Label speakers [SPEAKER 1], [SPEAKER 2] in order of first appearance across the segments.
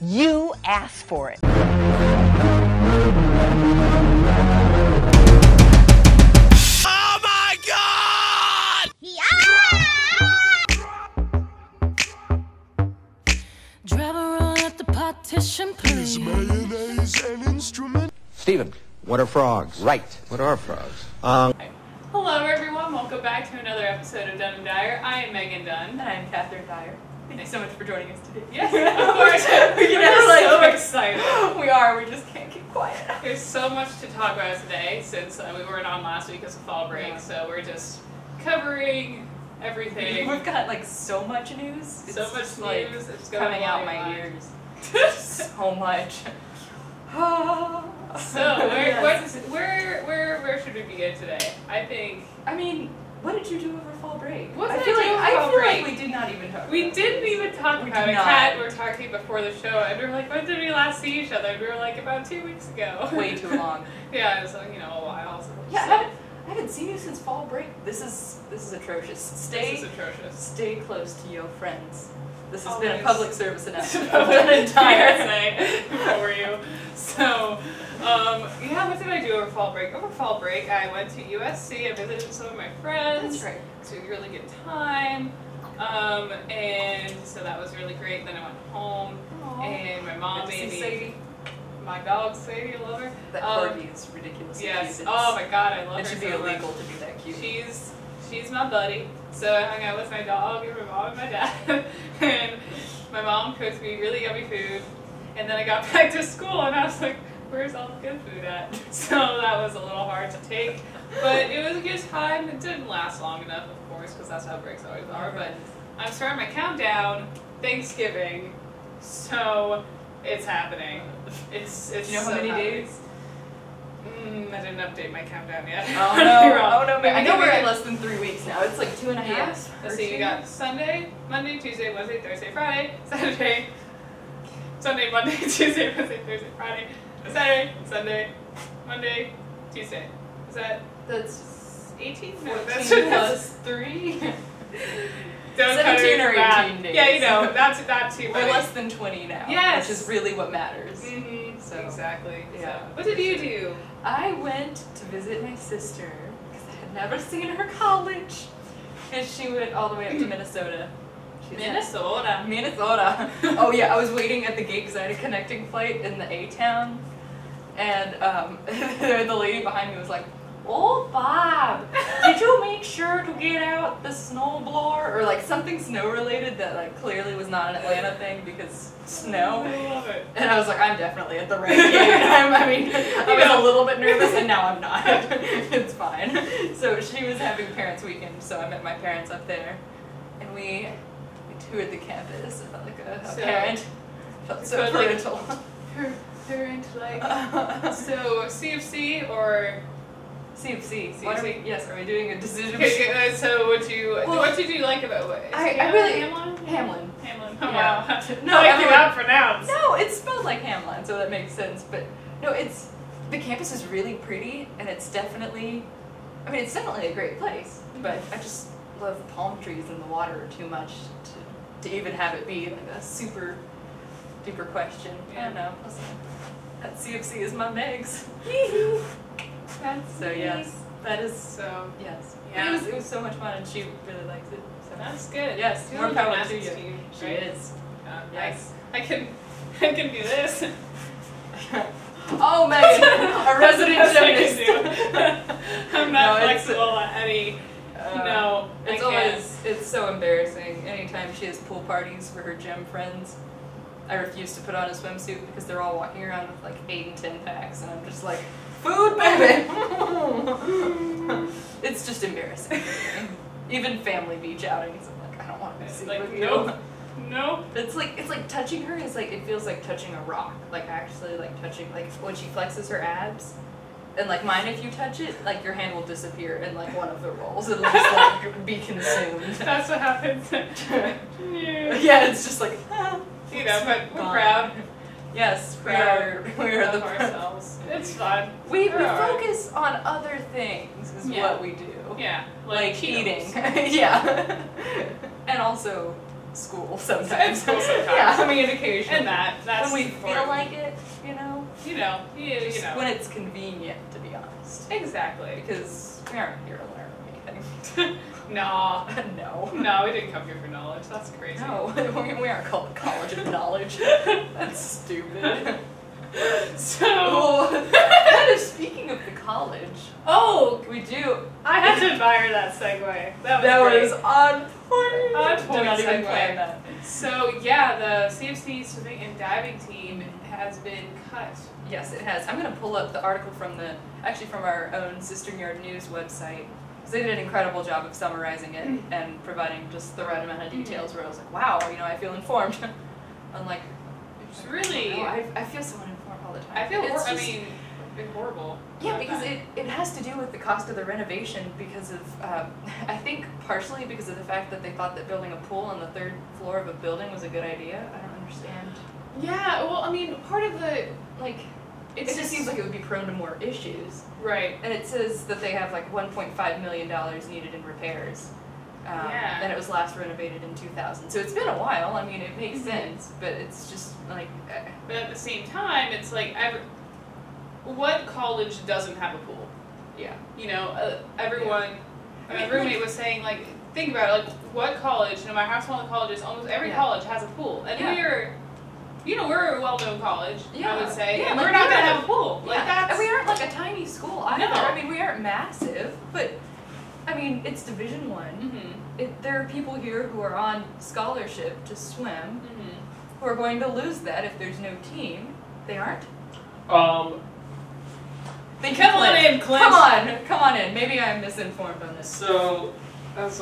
[SPEAKER 1] You asked for it.
[SPEAKER 2] Oh my God!
[SPEAKER 3] Drive around at the partition, please.
[SPEAKER 2] Is mayonnaise an instrument?
[SPEAKER 4] Steven, what are frogs? Right. What are frogs?
[SPEAKER 5] Hello everyone, welcome back to another episode of Dunn and Dyer. I am Megan Dunn.
[SPEAKER 6] And I'm Catherine Dyer. Thank you so much for joining us today.
[SPEAKER 5] Yes, of course. We're so excited.
[SPEAKER 6] We are, we just can't keep quiet.
[SPEAKER 5] There's so much to talk about today since we weren't on last week because of fall break,
[SPEAKER 6] Yeah.
[SPEAKER 5] so we're just covering everything.
[SPEAKER 6] We've got like so much news. It's
[SPEAKER 5] So much
[SPEAKER 6] just, like,
[SPEAKER 5] news, it's going
[SPEAKER 6] coming out my ears. So much.
[SPEAKER 5] So
[SPEAKER 6] Yes.
[SPEAKER 5] where should we begin today?
[SPEAKER 6] I mean, what did you do over fall break?
[SPEAKER 5] What
[SPEAKER 6] I
[SPEAKER 5] did
[SPEAKER 6] feel
[SPEAKER 5] I do over
[SPEAKER 6] like
[SPEAKER 5] fall break?
[SPEAKER 6] we did not even talk.
[SPEAKER 5] We
[SPEAKER 6] about
[SPEAKER 5] didn't
[SPEAKER 6] this.
[SPEAKER 5] even talk
[SPEAKER 6] We
[SPEAKER 5] about
[SPEAKER 6] did
[SPEAKER 5] it.
[SPEAKER 6] not.
[SPEAKER 5] Kat, we were talking before the show, and we were like, when did we last see each other? And we were like, about 2 weeks ago.
[SPEAKER 6] Way too long.
[SPEAKER 5] Yeah, it was like, a while. So
[SPEAKER 6] Yeah, I haven't seen you since fall break. This is atrocious.
[SPEAKER 5] This is atrocious.
[SPEAKER 6] Stay close to your friends. This has been a
[SPEAKER 5] Always.
[SPEAKER 6] public service announcement of Dunn and Dyer.
[SPEAKER 5] PSA for you. So, what did I do over fall break? Over fall break, I went to USC. I visited some of my friends.
[SPEAKER 6] That's right.
[SPEAKER 5] So it was a really good time. And so that was really great. Then I went home, and my mom
[SPEAKER 6] Good to
[SPEAKER 5] made
[SPEAKER 6] see
[SPEAKER 5] me
[SPEAKER 6] Sadie.
[SPEAKER 5] my dog Sadie. I love her.
[SPEAKER 6] That corgi is ridiculously
[SPEAKER 5] Yes.
[SPEAKER 6] cute.
[SPEAKER 5] Oh my God, I love her.
[SPEAKER 6] It should be
[SPEAKER 5] so much.
[SPEAKER 6] illegal to be that cute.
[SPEAKER 5] She's my buddy. So I hung out with my dog and my mom and my dad. And my mom cooked me really yummy food. And then I got back to school and I was like, where's all the good food at? So that was a little hard to take. But it was a good time. It didn't last long enough, of course, because that's how breaks always are. But I'm starting my countdown, Thanksgiving. So it's happening. It's
[SPEAKER 6] Do you know how
[SPEAKER 5] so
[SPEAKER 6] many
[SPEAKER 5] happening.
[SPEAKER 6] days?
[SPEAKER 5] I didn't update my countdown yet.
[SPEAKER 6] Oh
[SPEAKER 5] You're
[SPEAKER 6] no!
[SPEAKER 5] wrong.
[SPEAKER 6] Oh no!
[SPEAKER 5] Maybe
[SPEAKER 6] I know we're
[SPEAKER 5] we
[SPEAKER 6] at
[SPEAKER 5] get-
[SPEAKER 6] less than 3 weeks now. It's like 2.5.
[SPEAKER 5] Yes.
[SPEAKER 6] or
[SPEAKER 5] Let's see, you
[SPEAKER 6] two.
[SPEAKER 5] got Sunday, Monday, Tuesday, Wednesday, Thursday, Friday, Saturday, Sunday, Monday, Tuesday, Wednesday, Thursday, Friday, Saturday, Sunday, Monday, Tuesday. Is that
[SPEAKER 6] That's
[SPEAKER 5] 18?
[SPEAKER 6] 14
[SPEAKER 5] that's
[SPEAKER 6] plus 3.
[SPEAKER 5] don't
[SPEAKER 6] 17 or 18
[SPEAKER 5] math.
[SPEAKER 6] days.
[SPEAKER 5] Yeah, that's not too
[SPEAKER 6] We're
[SPEAKER 5] many.
[SPEAKER 6] less than 20 now.
[SPEAKER 5] Yes.
[SPEAKER 6] Which is really what matters.
[SPEAKER 5] Mm-hmm.
[SPEAKER 6] So,
[SPEAKER 5] exactly.
[SPEAKER 6] yeah.
[SPEAKER 5] So, what did you do?
[SPEAKER 6] I went to visit my sister because I had never seen her college, and she went all the way up to Minnesota. She's
[SPEAKER 5] Minnesota.
[SPEAKER 6] Minnesota. Oh yeah, I was waiting at the gate because I had a connecting flight in the A-town, and the lady behind me was like, "Oh Bob, did you make sure to get out the snow blower?" Or like something snow related that like clearly was not an Atlanta thing because snow.
[SPEAKER 5] I love it.
[SPEAKER 6] And I was like, I'm definitely at the right gate. I was a little bit nervous, and now I'm not. It's fine. So she was having parents' weekend, so I met my parents up there, and we toured the campus. I felt like a parent. Felt so
[SPEAKER 5] But, like,
[SPEAKER 6] parental.
[SPEAKER 5] Parent, like, so CFC or
[SPEAKER 6] CFC.
[SPEAKER 5] CFC.
[SPEAKER 6] Yes, are we doing a decision?
[SPEAKER 5] okay, so what did you like about it?
[SPEAKER 6] I really
[SPEAKER 5] Hamlin?
[SPEAKER 6] Hamlin.
[SPEAKER 5] Hamlin. Oh,
[SPEAKER 6] Yeah.
[SPEAKER 5] wow.
[SPEAKER 6] No,
[SPEAKER 5] I like
[SPEAKER 6] everyone-
[SPEAKER 5] that pronounced.
[SPEAKER 6] No, it's spelled like Hamlin, so that makes sense. But no, the campus is really pretty, and it's definitely a great place. But I just love palm trees and the water too much to even have it be like a super duper question. I don't know. Listen, that CFC is my Megs.
[SPEAKER 5] That's
[SPEAKER 6] So yes, that is
[SPEAKER 5] So
[SPEAKER 6] yes.
[SPEAKER 5] Yeah.
[SPEAKER 6] It was so much fun, and she really likes it. So
[SPEAKER 5] that's good.
[SPEAKER 6] Yes,
[SPEAKER 5] She's
[SPEAKER 6] more
[SPEAKER 5] on
[SPEAKER 6] power to
[SPEAKER 5] gymnastics
[SPEAKER 6] you.
[SPEAKER 5] team,
[SPEAKER 6] She
[SPEAKER 5] right?
[SPEAKER 6] is.
[SPEAKER 5] Yes. I can do this.
[SPEAKER 6] Oh, Megan, a resident
[SPEAKER 5] That's what I
[SPEAKER 6] gymnast.
[SPEAKER 5] can do. I'm not
[SPEAKER 6] No, it's-
[SPEAKER 5] flexible at any. No,
[SPEAKER 6] It's
[SPEAKER 5] I can't.
[SPEAKER 6] it's so embarrassing. Anytime she has pool parties for her gym friends, I refuse to put on a swimsuit because they're all walking around with like 8 and 10 packs, and I'm just like, food, baby. It's just embarrassing. Even family beach outings, I'm like, I don't want to be seen
[SPEAKER 5] Like,
[SPEAKER 6] with you.
[SPEAKER 5] nope. No.
[SPEAKER 6] It's like touching her is like, it feels like touching a rock. Like actually like touching, like when she flexes her abs. And like mine, if you touch it, like your hand will disappear in like one of the rolls. It'll just like be consumed.
[SPEAKER 5] That's what happens.
[SPEAKER 6] Yeah, it's just like,
[SPEAKER 5] but we're
[SPEAKER 6] gone.
[SPEAKER 5] proud.
[SPEAKER 6] Yes, we
[SPEAKER 5] Proud
[SPEAKER 6] are the
[SPEAKER 5] of ourselves. It's fun.
[SPEAKER 6] We
[SPEAKER 5] We're alright.
[SPEAKER 6] focus on other things is
[SPEAKER 5] Yeah.
[SPEAKER 6] what we do.
[SPEAKER 5] Yeah,
[SPEAKER 6] Like
[SPEAKER 5] Cheetos.
[SPEAKER 6] eating. Yeah. And also school sometimes.
[SPEAKER 5] And school sometimes.
[SPEAKER 6] Yeah.
[SPEAKER 5] Communication. And that's
[SPEAKER 6] when we
[SPEAKER 5] important.
[SPEAKER 6] feel like it, you know.
[SPEAKER 5] You know.
[SPEAKER 6] When it's convenient, to be honest.
[SPEAKER 5] Exactly.
[SPEAKER 6] Because we aren't here to learn anything.
[SPEAKER 5] Nah.
[SPEAKER 6] No.
[SPEAKER 5] No, we didn't come here for knowledge. That's crazy.
[SPEAKER 6] No, we aren't called the College of Knowledge. That's stupid.
[SPEAKER 5] So,
[SPEAKER 6] kind of speaking of the college, we do.
[SPEAKER 5] I had to admire that segue. That
[SPEAKER 6] was on point.
[SPEAKER 5] On point
[SPEAKER 6] Did not even
[SPEAKER 5] segue.
[SPEAKER 6] plan that.
[SPEAKER 5] So yeah, the CFC swimming and diving team has been cut.
[SPEAKER 6] Yes, it has. I'm going to pull up the article from our own CisternYard News website. Because they did an incredible job of summarizing it and providing just the right amount of details where I was like, wow, I feel informed. Unlike,
[SPEAKER 5] It's really...
[SPEAKER 6] I feel so uninformed all the time.
[SPEAKER 5] I feel
[SPEAKER 6] it's
[SPEAKER 5] it's horrible.
[SPEAKER 6] Yeah, because it has to do with the cost of the renovation because of, I think partially because of the fact that they thought that building a pool on the 3rd floor of a building was a good idea. I don't understand.
[SPEAKER 5] Yeah, well, part of the,
[SPEAKER 6] it just seems like it would be prone to more issues.
[SPEAKER 5] Right.
[SPEAKER 6] And it says that they have $1.5 million needed in repairs. And it was last renovated in 2000. So it's been a while. It makes sense, but it's just
[SPEAKER 5] But at the same time, it's what college doesn't have a pool?
[SPEAKER 6] Yeah.
[SPEAKER 5] Everyone, my roommate was saying, think about it, what college, no matter how small the college is, almost every college has a pool. And we're a well-known college, I would say, and we're not going to have a pool.
[SPEAKER 6] And we aren't a tiny school either.
[SPEAKER 5] No.
[SPEAKER 6] We aren't massive, but, it's Division I.
[SPEAKER 5] Mm-hmm.
[SPEAKER 6] There are people here who are on scholarship to swim who are going to lose that if there's no team. They aren't?
[SPEAKER 5] Come on in, Clint.
[SPEAKER 6] Come on in. Maybe I'm misinformed on this.
[SPEAKER 7] So as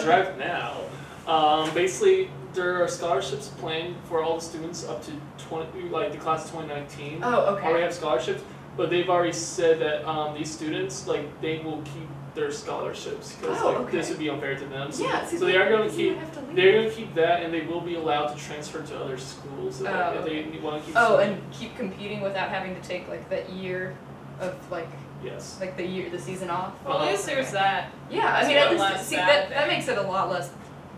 [SPEAKER 7] right now, basically there are scholarships planned for all the students up to the class of 2019.
[SPEAKER 6] Oh, okay.
[SPEAKER 7] Already have scholarships, but they've already said that these students they will keep their scholarships because this would be unfair to them. So, so they are going to keep that, and they will be allowed to transfer to other schools if they want to keep.
[SPEAKER 6] And keep competing without having to take that year of
[SPEAKER 7] yes,
[SPEAKER 6] the season off.
[SPEAKER 5] Well, at least there's that.
[SPEAKER 6] Yeah, at least that makes it a lot less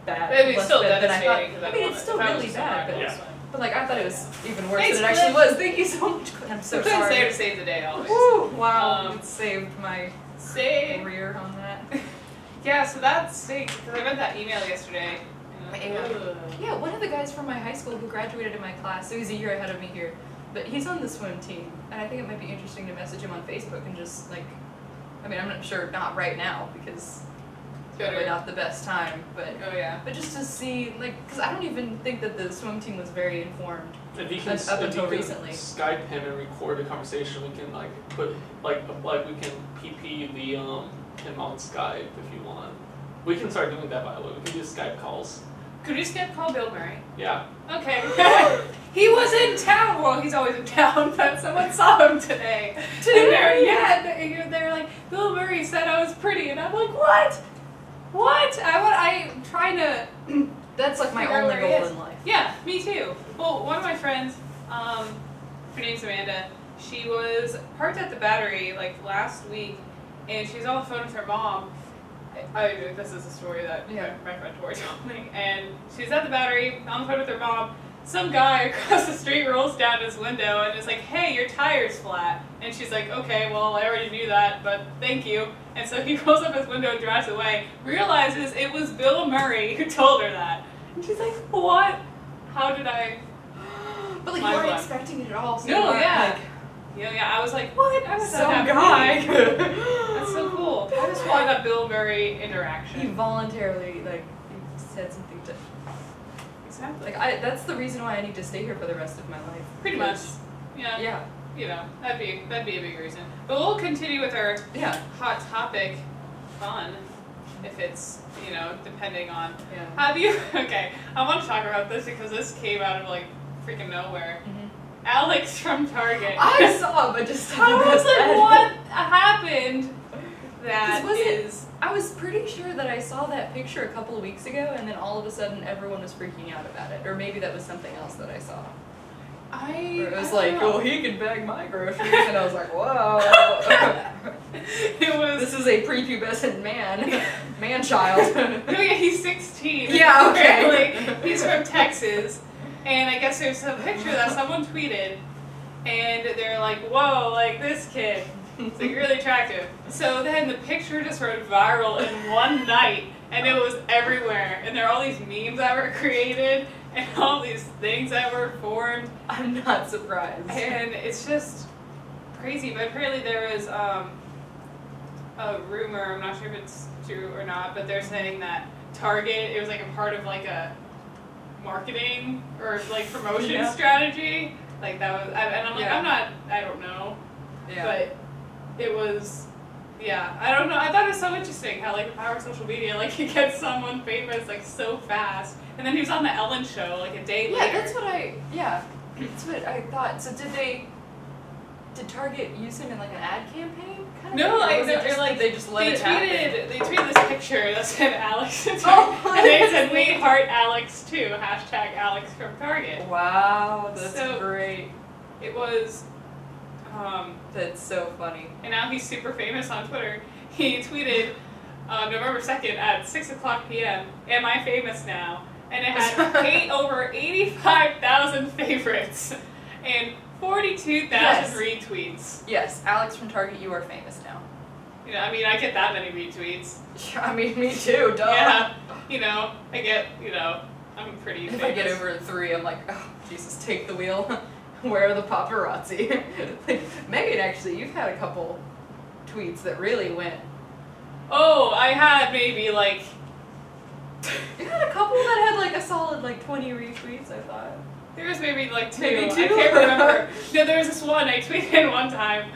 [SPEAKER 6] bad.
[SPEAKER 5] It's still
[SPEAKER 6] bad
[SPEAKER 5] devastating.
[SPEAKER 6] than I thought. It's still really bad, but I thought it was even worse
[SPEAKER 5] Thanks,
[SPEAKER 6] than it actually was. Thank you so much. I'm so
[SPEAKER 5] Clint's
[SPEAKER 6] sorry.
[SPEAKER 5] there to save the day always.
[SPEAKER 6] Woo, wow, it saved my career on that.
[SPEAKER 5] Yeah, so that's sick, because I read that email yesterday.
[SPEAKER 6] Yeah, one of the guys from my high school who graduated in my class, so he's a year ahead of me here, but he's on the swim team, and I think it might be interesting to message him on Facebook and just I'm not sure, not right now, because it's probably not the best time, but but just to see, because I don't even think that the swim team was very informed up until recently.
[SPEAKER 7] Skype him and record a conversation. We can put we can PP him on Skype if you want. We can start doing that, by the way. We can do Skype calls.
[SPEAKER 5] Could we Skype call Bill Murray?
[SPEAKER 7] Yeah.
[SPEAKER 5] Okay. He was in town. Well, he's always in town, but someone saw him today. They were like, Bill Murray said I was pretty, and I'm like, what? What? I'm trying to.
[SPEAKER 6] That's my only goal in life.
[SPEAKER 5] Yeah, me too. Well, one of my friends, her name's Amanda. She was parked at the Battery last week, and she was on the phone with her mom. This is a story that my friend Tori told me. And she's at the Battery on the phone with her mom. Some guy across the street rolls down his window and is like, "Hey, your tire's flat." And she's like, "Okay, well, I already knew that, but thank you." And so he rolls up his window and drives away. Realizes it was Bill Murray who told her that. And she's like, "What? How did I?"
[SPEAKER 6] But you weren't expecting it at all. So
[SPEAKER 5] no, I was like, "What? I was
[SPEAKER 6] some guy."
[SPEAKER 5] That's so cool. I just wanted that Bill Murray interaction.
[SPEAKER 6] He voluntarily he said something to.
[SPEAKER 5] Exactly.
[SPEAKER 6] That's the reason why I need to stay here for the rest of my life.
[SPEAKER 5] Pretty much. Yeah. That'd be a big reason. But we'll continue with our hot topic fun, if it's depending on.
[SPEAKER 6] Yeah.
[SPEAKER 5] Have you? Okay, I want to talk about this because this came out of freaking nowhere. Mm-hmm. Alex from Target.
[SPEAKER 6] I saw, but just
[SPEAKER 5] I was like, what happened?
[SPEAKER 6] I was pretty sure that I saw that picture a couple of weeks ago, and then all of a sudden everyone was freaking out about it. Or maybe that was something else that I saw. It was oh, he can bag my groceries, and I was like, whoa.
[SPEAKER 5] It was.
[SPEAKER 6] This is a prepubescent man. Man-child.
[SPEAKER 5] No, yeah, he's 16.
[SPEAKER 6] Yeah, okay.
[SPEAKER 5] Apparently, he's from Texas. And I guess there's a picture that someone tweeted. And they're like, whoa, like this kid. It's like really attractive. So then the picture just went viral in one night. And it was everywhere. And there are all these memes that were created. And all these things that were formed.
[SPEAKER 6] I'm not surprised.
[SPEAKER 5] And it's just crazy. But apparently there was a rumor, I'm not sure if it's true or not, but they're saying that Target, it was like a part of like a marketing or like promotion strategy. Like that was, and I'm like, I don't know. Yeah. But it was, I don't know. I thought it was so interesting how like the power of social media, like you get someone famous like so fast. And then he was on the Ellen show like a day later.
[SPEAKER 6] That's what I thought. So did Target use him in like an ad campaign?
[SPEAKER 5] No, like
[SPEAKER 6] they just let it happen.
[SPEAKER 5] They tweeted this picture that said Alex and they said we heart Alex too. Hashtag Alex from Target.
[SPEAKER 6] Wow, that's great.
[SPEAKER 5] It was
[SPEAKER 6] that's so funny.
[SPEAKER 5] And now he's super famous on Twitter. He tweeted November 2nd at 6:00 p.m. Am I famous now? And it had over 85,000 favorites and 42,000 retweets.
[SPEAKER 6] Yes, Alex from Target, you are famous now.
[SPEAKER 5] You know, I mean, I get that many retweets.
[SPEAKER 6] Yeah, I mean, me too, duh.
[SPEAKER 5] Yeah, you know, I'm pretty famous.
[SPEAKER 6] If I get over 3, I'm like, oh, Jesus, take the wheel. Where are the paparazzi? Like, Megan, actually, you've had a couple tweets that really went.
[SPEAKER 5] Oh, I had maybe like...
[SPEAKER 6] You had a couple that had like a solid like 20 retweets, I thought.
[SPEAKER 5] There was maybe like 2.
[SPEAKER 6] Maybe 2?
[SPEAKER 5] I can't remember. No, there was this one I tweeted one time.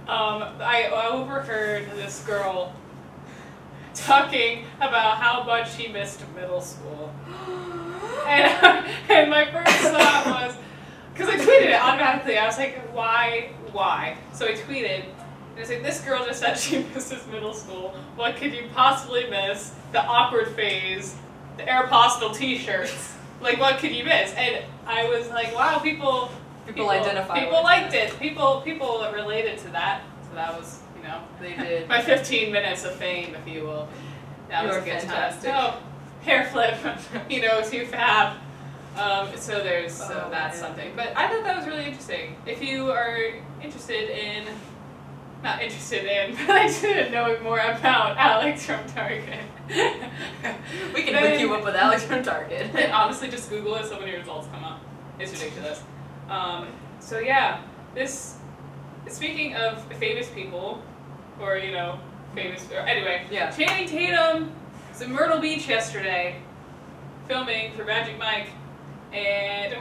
[SPEAKER 5] I overheard this girl talking about how much she missed middle school. And my first thought was, because I tweeted it automatically, I was like, why? So I tweeted, and it's like, this girl just said she misses middle school. What could you possibly miss? The awkward phase, the Aeropostale t-shirts. Like, what could you miss? And I was like, wow, people
[SPEAKER 6] identify.
[SPEAKER 5] People liked it. People related to that. So that was,
[SPEAKER 6] they did.
[SPEAKER 5] My 15 minutes of fame, if you will. That was a good
[SPEAKER 6] fantastic.
[SPEAKER 5] time. Oh, hair flip, too fab. So that's something. But I thought that was really interesting. If you are not interested in knowing more about Alex from Target.
[SPEAKER 6] We can hook you up with Alex from Target.
[SPEAKER 5] And honestly, just Google it, so many results come up. It's ridiculous. So yeah, speaking of famous people, or anyway, Channing Tatum was in Myrtle Beach yesterday, filming for Magic Mike, and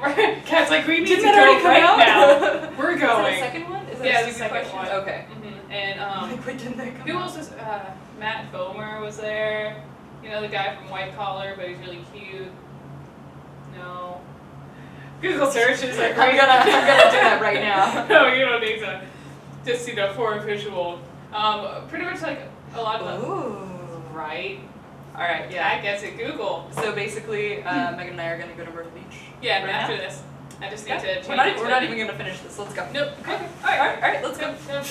[SPEAKER 5] Kat's like, we need to go right now. We're going.
[SPEAKER 6] Is that the second one? Is that
[SPEAKER 5] yeah,
[SPEAKER 6] a
[SPEAKER 5] the second
[SPEAKER 6] question?
[SPEAKER 5] one.
[SPEAKER 6] Okay.
[SPEAKER 5] And
[SPEAKER 6] wait, didn't that come
[SPEAKER 5] who
[SPEAKER 6] out?
[SPEAKER 5] else was? Matt Bomer was there. The guy from White Collar, but he's really cute. No. Google search is like,
[SPEAKER 6] I'm gonna do that right now.
[SPEAKER 5] No, you don't need to. Just for a visual. Pretty much like a lot of them.
[SPEAKER 6] Ooh.
[SPEAKER 5] Right.
[SPEAKER 6] All right. Yeah.
[SPEAKER 5] I guess it Google.
[SPEAKER 6] So basically, Megan and I are gonna go to Myrtle Beach.
[SPEAKER 5] Yeah.
[SPEAKER 6] right
[SPEAKER 5] after
[SPEAKER 6] now?
[SPEAKER 5] this, I just need to change.
[SPEAKER 6] We're not even gonna finish this. Let's go.
[SPEAKER 5] Nope. Okay.
[SPEAKER 6] All right. Let's go.
[SPEAKER 5] Nope.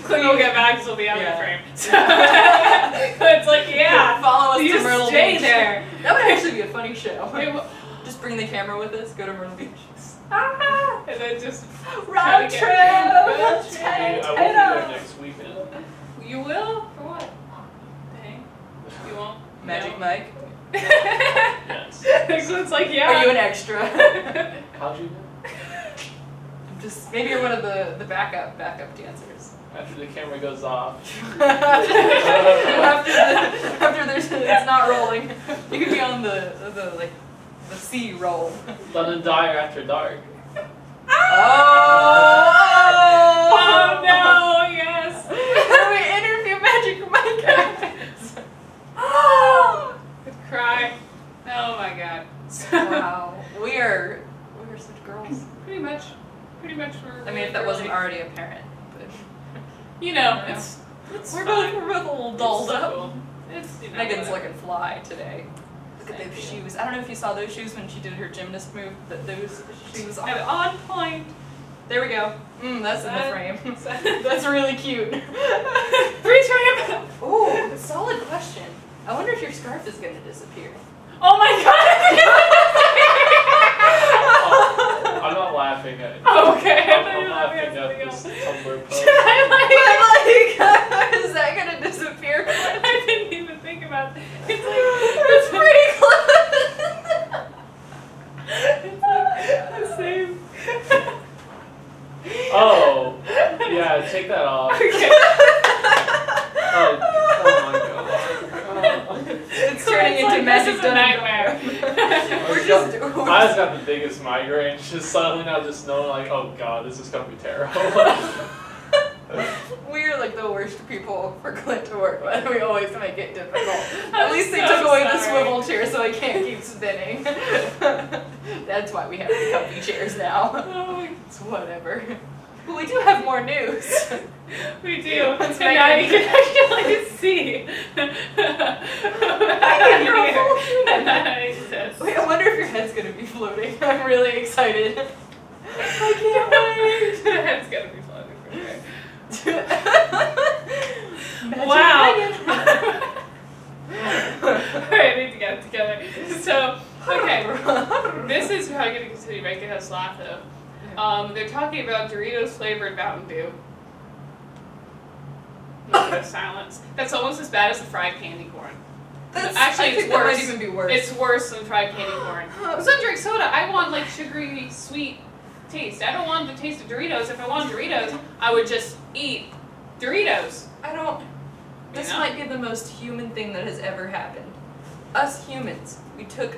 [SPEAKER 5] We'll get back because we'll be out of the frame. So it's like,
[SPEAKER 6] follow us
[SPEAKER 5] you
[SPEAKER 6] to Myrtle
[SPEAKER 5] stay
[SPEAKER 6] Beach.
[SPEAKER 5] there.
[SPEAKER 6] That would actually be a funny show. Just bring the camera with us. Go to Myrtle Beach.
[SPEAKER 5] And then just
[SPEAKER 6] road trip.
[SPEAKER 7] I will be there next weekend.
[SPEAKER 5] You will? For what? Dang. You won't?
[SPEAKER 6] Magic Mike.
[SPEAKER 7] Yes.
[SPEAKER 5] It's like,
[SPEAKER 6] Are you an extra?
[SPEAKER 7] How'd you know?
[SPEAKER 6] Maybe you're one of the backup dancers.
[SPEAKER 7] After the camera goes off.
[SPEAKER 6] after it's not rolling, you could be on the C roll.
[SPEAKER 7] Dunn and Dyer after dark.
[SPEAKER 5] Oh no! Yes.
[SPEAKER 6] When we interview Magic Mike.
[SPEAKER 5] Could cry. Oh my god.
[SPEAKER 6] Wow. We are such girls.
[SPEAKER 5] Pretty much we're.
[SPEAKER 6] I mean, if that wasn't already apparent, but
[SPEAKER 5] it's
[SPEAKER 6] we're both a little dolled up.
[SPEAKER 5] Cool.
[SPEAKER 6] Megan's looking fly today. Look at those shoes. I don't know if you saw those shoes when she did her gymnast move. Those shoes
[SPEAKER 5] on point.
[SPEAKER 6] There we go. That's in the frame. That's really cute.
[SPEAKER 5] Freeze frame!
[SPEAKER 6] Ooh, solid question. I wonder if your scarf is gonna disappear.
[SPEAKER 5] Oh my god!
[SPEAKER 7] I'm not laughing at it.
[SPEAKER 5] Oh, okay.
[SPEAKER 7] I'm laughing at this Tumblr post.
[SPEAKER 6] Is that gonna disappear?
[SPEAKER 5] I didn't even think about that. It's like,
[SPEAKER 6] It's pretty close.
[SPEAKER 5] the same.
[SPEAKER 7] Oh, yeah, take that off.
[SPEAKER 5] Okay.
[SPEAKER 7] Oh my god.
[SPEAKER 6] It's turning into magic
[SPEAKER 5] Dunn and Dyer.
[SPEAKER 7] I just got the biggest migraine. Just suddenly now just knowing like, oh god, this is gonna be terrible.
[SPEAKER 6] We're like the worst people for Clint to work with. We always make it difficult. At least they
[SPEAKER 5] so
[SPEAKER 6] took away the
[SPEAKER 5] sorry.
[SPEAKER 6] swivel chair so I can't keep spinning. That's why we have the comfy chairs now. It's whatever. But we do have more news.
[SPEAKER 5] We do. And
[SPEAKER 6] Let's
[SPEAKER 5] now
[SPEAKER 6] make
[SPEAKER 5] you can actually see.
[SPEAKER 6] Wait, I wonder if your head's gonna be floating. I'm really excited. I can't wait.
[SPEAKER 5] The head's gonna be floating for sure.
[SPEAKER 6] Magic
[SPEAKER 5] Wow.
[SPEAKER 6] Megan.
[SPEAKER 5] Alright, I need to get it together. So, okay. This is probably going to continue making us laugh though. They're talking about Doritos flavored Mountain Dew. Moment of silence. That's almost as bad as the fried candy corn. Actually, it's worse.
[SPEAKER 6] That might even be worse.
[SPEAKER 5] It's worse than fried candy corn. Because I drink soda, I want like sugary, sweet taste. I don't want the taste of Doritos. If I want Doritos, I would just eat Doritos.
[SPEAKER 6] This might be the most human thing that has ever happened. Us humans, we took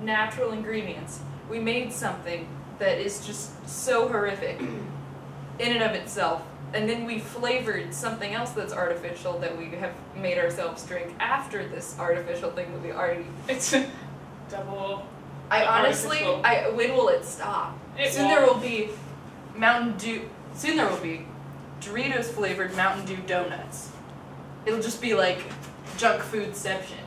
[SPEAKER 6] natural ingredients. We made something that is just so horrific in and of itself. And then we flavored something else that's artificial that we have made ourselves drink after this artificial thing that we already...
[SPEAKER 5] It's double...
[SPEAKER 6] when will it stop? Soon there will be Doritos flavored Mountain Dew donuts. It'll just be like junk foodception.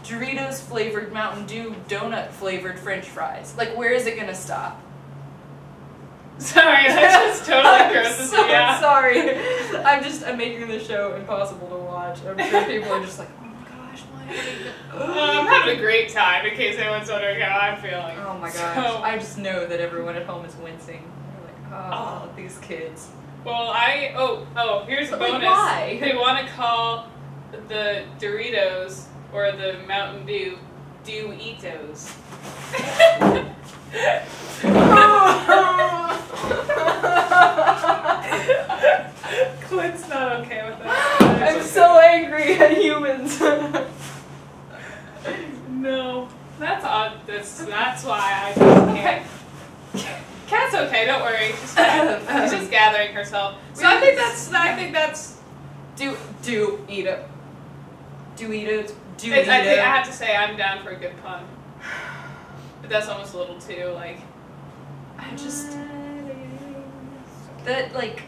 [SPEAKER 6] Doritos flavored Mountain Dew donut flavored French fries. Like, where is it gonna stop?
[SPEAKER 5] Sorry, that just totally grosses me out.
[SPEAKER 6] I'm sorry. I'm making the show impossible to watch. I'm sure people are just like, oh my gosh, why
[SPEAKER 5] I'm having a great time, in case anyone's wondering how I'm feeling.
[SPEAKER 6] Oh my gosh.
[SPEAKER 5] So,
[SPEAKER 6] I just know that everyone at home is wincing. They're like, oh, these kids.
[SPEAKER 5] well, here's a
[SPEAKER 6] But, like,
[SPEAKER 5] bonus.
[SPEAKER 6] why?
[SPEAKER 5] They want to call the Doritos or the Mountain Dew Dew-itos. Clint's not okay with that.
[SPEAKER 6] I'm so angry at humans.
[SPEAKER 5] No, that's odd. That's why I just can't. Cat's okay. Don't worry. She's fine. She's just gathering herself. So I think that's.
[SPEAKER 6] Do eat it. Do eat it. Do
[SPEAKER 5] I
[SPEAKER 6] eat
[SPEAKER 5] think
[SPEAKER 6] it.
[SPEAKER 5] I have to say I'm down for a good pun. But that's almost a little too like.
[SPEAKER 6] I just that like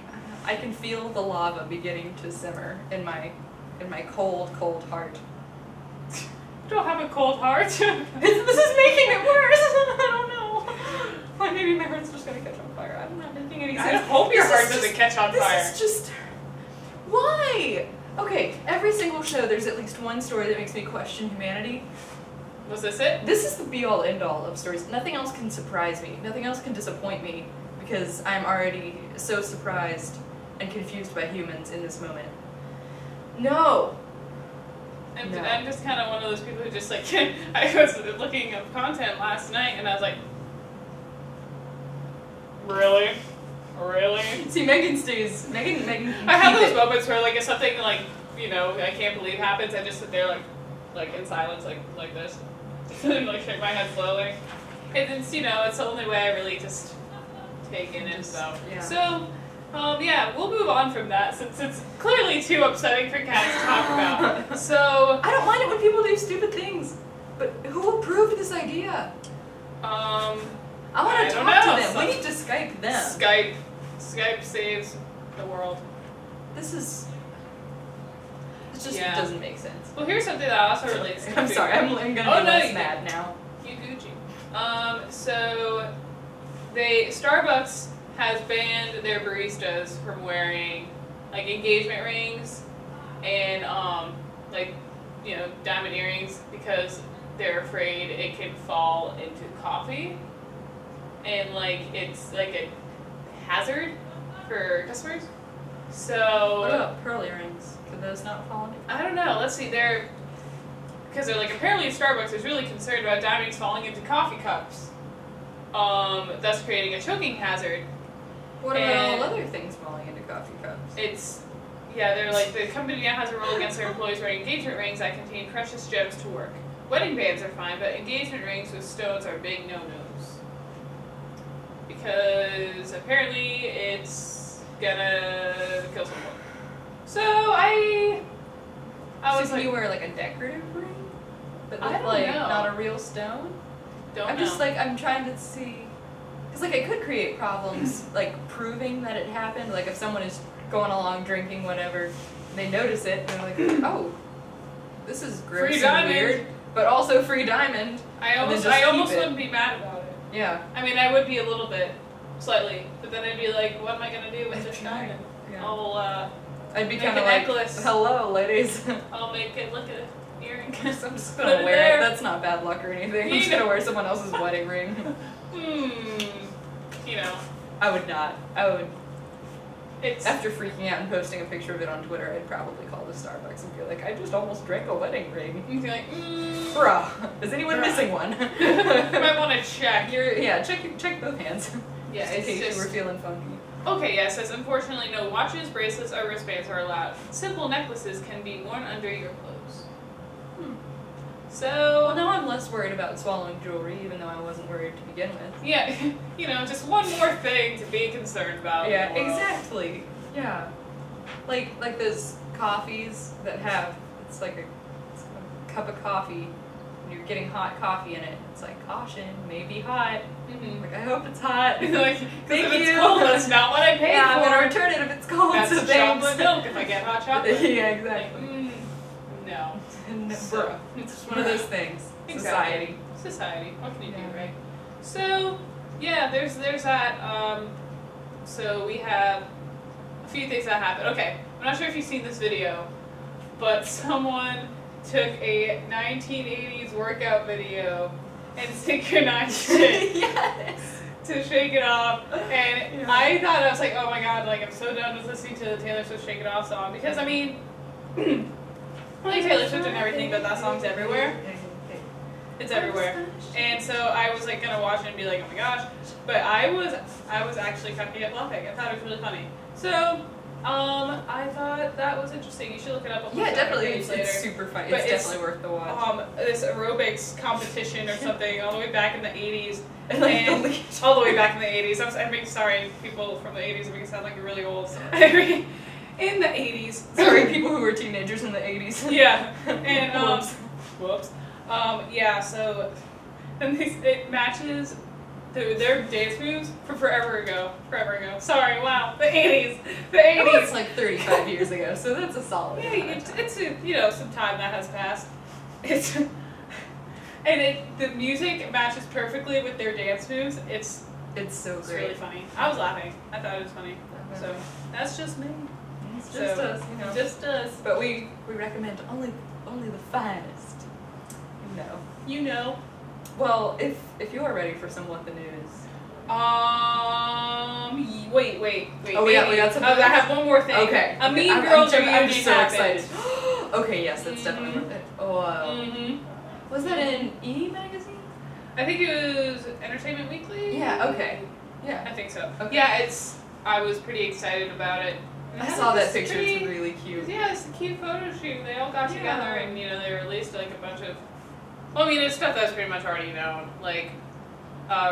[SPEAKER 6] I can feel the lava beginning to simmer in my cold heart.
[SPEAKER 5] I don't have a cold heart.
[SPEAKER 6] This is making it worse. I don't know. Like maybe my heart's just gonna catch on fire. I'm not making any sense.
[SPEAKER 5] I hope your
[SPEAKER 6] This
[SPEAKER 5] heart
[SPEAKER 6] is
[SPEAKER 5] doesn't
[SPEAKER 6] just-
[SPEAKER 5] catch on fire.
[SPEAKER 6] This is just why? Okay, every single show there's at least one story that makes me question humanity.
[SPEAKER 5] Was this it?
[SPEAKER 6] This is the be-all, end-all of stories. Nothing else can surprise me. Nothing else can disappoint me because I'm already so surprised and confused by humans in this moment. No.
[SPEAKER 5] And
[SPEAKER 6] No.
[SPEAKER 5] I'm just kind of one of those people who just like, I was looking up content last night and I was like, really? Really?
[SPEAKER 6] See, Megan.
[SPEAKER 5] I have those moments where like if something like, I can't believe happens, I just sit there like in silence like this. And like shake my head slowly. And it's, it's the only way I really just take in it, so.
[SPEAKER 6] Yeah.
[SPEAKER 5] So, we'll move on from that since it's clearly too upsetting for cats to talk about. So.
[SPEAKER 6] I don't mind it when people do stupid things, but who approved this idea?
[SPEAKER 5] I
[SPEAKER 6] I want to
[SPEAKER 5] don't
[SPEAKER 6] talk
[SPEAKER 5] know.
[SPEAKER 6] to them. We need to Skype them.
[SPEAKER 5] Skype saves the world.
[SPEAKER 6] It just
[SPEAKER 5] Yeah.
[SPEAKER 6] doesn't make sense.
[SPEAKER 5] Well, here's something that also relates to.
[SPEAKER 6] I'm sorry, I'm gonna be less mad now.
[SPEAKER 5] You Gucci. So Starbucks has banned their baristas from wearing like engagement rings and like diamond earrings because they're afraid it can fall into coffee and like it's like a hazard for customers. So
[SPEAKER 6] what about pearl earrings? Could those not fall into coffee?
[SPEAKER 5] I don't know. Let's see. Because they're like apparently Starbucks is really concerned about diamonds falling into coffee cups, thus creating a choking hazard.
[SPEAKER 6] What about all other things falling into coffee cups?
[SPEAKER 5] They're like, the company now has a rule against their employees wearing engagement rings that contain precious gems to work. Wedding bands are fine, but engagement rings with stones are big no-nos. Because apparently it's gonna kill someone. So I was
[SPEAKER 6] so
[SPEAKER 5] like,
[SPEAKER 6] can you wear like a decorative ring? But
[SPEAKER 5] I
[SPEAKER 6] with
[SPEAKER 5] don't
[SPEAKER 6] like
[SPEAKER 5] know.
[SPEAKER 6] not a real stone? I'm trying to see. Because like it could create problems, like proving that it happened. Like if someone is going along drinking whatever, they notice it and they're like, oh, this is gross
[SPEAKER 5] free
[SPEAKER 6] and
[SPEAKER 5] diamond.
[SPEAKER 6] weird, but also free diamond.
[SPEAKER 5] I almost wouldn't be mad about it.
[SPEAKER 6] Yeah.
[SPEAKER 5] I mean, I would be a little bit, slightly, but then I'd be like, what am I gonna do with this diamond?
[SPEAKER 6] Yeah. I'd be
[SPEAKER 5] make
[SPEAKER 6] kind of
[SPEAKER 5] a
[SPEAKER 6] like,
[SPEAKER 5] necklace.
[SPEAKER 6] Hello, ladies.
[SPEAKER 5] I'll make it look a earring.
[SPEAKER 6] I'm just
[SPEAKER 5] Put
[SPEAKER 6] gonna
[SPEAKER 5] it
[SPEAKER 6] wear
[SPEAKER 5] there.
[SPEAKER 6] it. That's not bad luck or anything. I'm just gonna wear someone else's wedding ring. I would not. After freaking out and posting a picture of it on Twitter, I'd probably call the Starbucks and be like, I just almost drank a wedding ring.
[SPEAKER 5] You'd be like,
[SPEAKER 6] bruh, is anyone missing one?
[SPEAKER 5] You might want to check.
[SPEAKER 6] Check both hands.
[SPEAKER 5] Yeah,
[SPEAKER 6] just in case you were feeling funky.
[SPEAKER 5] Okay, yeah, it says, unfortunately, no watches, bracelets, or wristbands are allowed. Simple necklaces can be worn under your clothes. So...
[SPEAKER 6] Well, now I'm less worried about swallowing jewelry, even though I wasn't worried to begin with.
[SPEAKER 5] Yeah, just one more thing to be concerned about.
[SPEAKER 6] Yeah, exactly. Yeah. Like those coffees that have, it's like a cup of coffee, and you're getting hot coffee in it. It's like, caution, may be hot.
[SPEAKER 5] Mm-hmm.
[SPEAKER 6] Like, I hope it's hot.
[SPEAKER 5] Like,
[SPEAKER 6] thank
[SPEAKER 5] if
[SPEAKER 6] you.
[SPEAKER 5] It's cold, that's not what I paid for.
[SPEAKER 6] I'm gonna return it if it's cold.
[SPEAKER 5] That's
[SPEAKER 6] so thanks.
[SPEAKER 5] chocolate milk if I get hot chocolate.
[SPEAKER 6] Yeah, exactly.
[SPEAKER 5] Like, no.
[SPEAKER 6] Bruh. It's just one of those things.
[SPEAKER 5] Exactly. Society. What can you do, right? So, yeah, there's that. So we have a few things that happened. Okay, I'm not sure if you've seen this video, but someone took a 1980s workout video and synchronized it.
[SPEAKER 6] Yes.
[SPEAKER 5] To shake it off, and I thought, I was like, oh my god, like I'm so done with listening to the Taylor Swift Shake It Off song, because I mean, I like Taylor Swift and everything, but that song's everywhere. It's everywhere. And so I was like gonna watch it and be like, oh my gosh, but I was actually cracking up laughing. I thought it was really funny. So, I thought that was interesting. You should look it up.
[SPEAKER 6] Yeah, definitely. It's super funny. It's definitely worth the watch.
[SPEAKER 5] This aerobics competition or something all the way back in the 80s.
[SPEAKER 6] And
[SPEAKER 5] all the way back in the 80s. I'm being sorry, people from the 80s are making it sound like you're really old. In the 80s.
[SPEAKER 6] Sorry, people who were teenagers in the 80s.
[SPEAKER 5] Yeah. And, whoops. Yeah, so, and it matches their dance moves from forever ago. Sorry, wow. The 80s. The 80s.
[SPEAKER 6] Well, it's like 35 years ago, so that's a solid.
[SPEAKER 5] Yeah, it's some time that has passed. The music matches perfectly with their dance moves. It's
[SPEAKER 6] so great.
[SPEAKER 5] It's really funny. I was laughing. I thought it was funny. So that's just me.
[SPEAKER 6] It's just us,
[SPEAKER 5] Just us.
[SPEAKER 6] But we recommend only the finest.
[SPEAKER 5] You know.
[SPEAKER 6] Well, if you are ready for some What the News.
[SPEAKER 5] Wait.
[SPEAKER 6] Oh, we got some.
[SPEAKER 5] I have one more thing.
[SPEAKER 6] Okay.
[SPEAKER 5] A Mean Girls reunion
[SPEAKER 6] I'm so
[SPEAKER 5] happened.
[SPEAKER 6] excited. Okay, yes, that's definitely worth it. Oh, was that in E! Magazine?
[SPEAKER 5] I think it was Entertainment Weekly.
[SPEAKER 6] Yeah. Okay. Yeah.
[SPEAKER 5] I think so.
[SPEAKER 6] Okay.
[SPEAKER 5] Yeah, I was pretty excited about it.
[SPEAKER 6] I saw that picture. It's really cute.
[SPEAKER 5] Yeah, it's a cute photo shoot. They all got together and they released like a bunch of. Well, I mean, it's stuff that's pretty much already known. Like,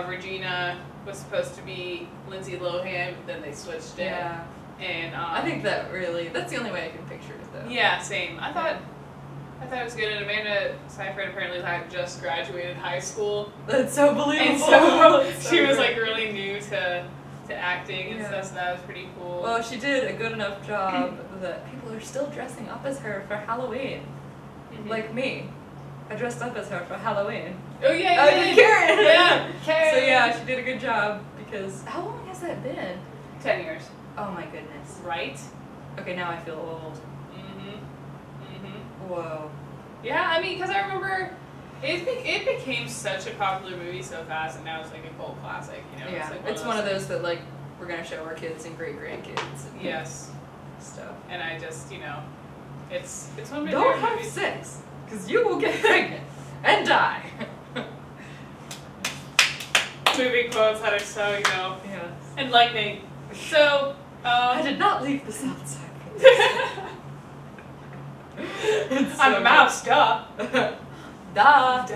[SPEAKER 5] Regina was supposed to be Lindsay Lohan, but then they switched it.
[SPEAKER 6] Yeah.
[SPEAKER 5] And
[SPEAKER 6] I think that's the only way I can picture it, though.
[SPEAKER 5] Yeah, same. I thought it was good. And Amanda Seyfried apparently had just graduated high school.
[SPEAKER 6] That's so believable.
[SPEAKER 5] And so she was like really new to acting and stuff. So that was pretty cool.
[SPEAKER 6] Well, she did a good enough job that people are still dressing up as her for Halloween. Mm-hmm. Like me. I dressed up as her for Halloween.
[SPEAKER 5] Oh yeah,
[SPEAKER 6] Karen!
[SPEAKER 5] Yeah, Karen!
[SPEAKER 6] So yeah, she did a good job Because how long has that been?
[SPEAKER 5] 10 years.
[SPEAKER 6] Oh my goodness.
[SPEAKER 5] Right?
[SPEAKER 6] Okay, now I feel old. Whoa.
[SPEAKER 5] Yeah, I mean, because I remember it became such a popular movie so fast, and now it's like a cult classic. You know?
[SPEAKER 6] Yeah,
[SPEAKER 5] It's,
[SPEAKER 6] it's one of those that like we're gonna show our kids and great grandkids. And
[SPEAKER 5] yes.
[SPEAKER 6] Stuff.
[SPEAKER 5] And I just, you know, it's one of my
[SPEAKER 6] Don't
[SPEAKER 5] favorite
[SPEAKER 6] have
[SPEAKER 5] movies.
[SPEAKER 6] sex, because you will get pregnant and die.
[SPEAKER 5] Movie quotes that are so, you know,
[SPEAKER 6] Yes.
[SPEAKER 5] enlightening. So,
[SPEAKER 6] I did not leave the south side for this.
[SPEAKER 5] I'm a mouse, duh.
[SPEAKER 6] Duh.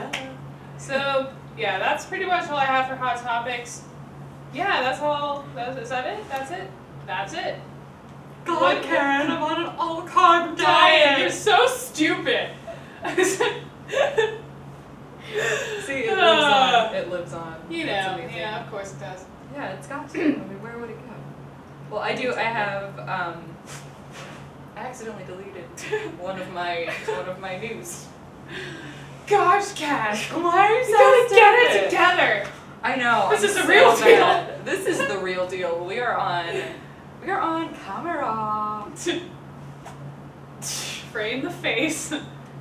[SPEAKER 5] So, yeah, that's pretty much all I have for Hot Topics. Yeah, that's all. Is that it? That's it? That's it.
[SPEAKER 6] God, Karen, I'm on an all-carb
[SPEAKER 5] Diet! You're
[SPEAKER 6] diet.
[SPEAKER 5] so stupid!
[SPEAKER 6] See, it lives on. It lives on.
[SPEAKER 5] You
[SPEAKER 6] That's
[SPEAKER 5] know,
[SPEAKER 6] amazing.
[SPEAKER 5] yeah, of course it does.
[SPEAKER 6] Yeah, it's got to. I mean, where would it go? Well, I have, I accidentally deleted one of my news.
[SPEAKER 5] Gosh, Cash!
[SPEAKER 6] Why are
[SPEAKER 5] You gotta get it together!
[SPEAKER 6] I know.
[SPEAKER 5] This
[SPEAKER 6] I'm
[SPEAKER 5] is the
[SPEAKER 6] so
[SPEAKER 5] real deal.
[SPEAKER 6] bad. This is the real deal. We are on camera.
[SPEAKER 5] Frame the face.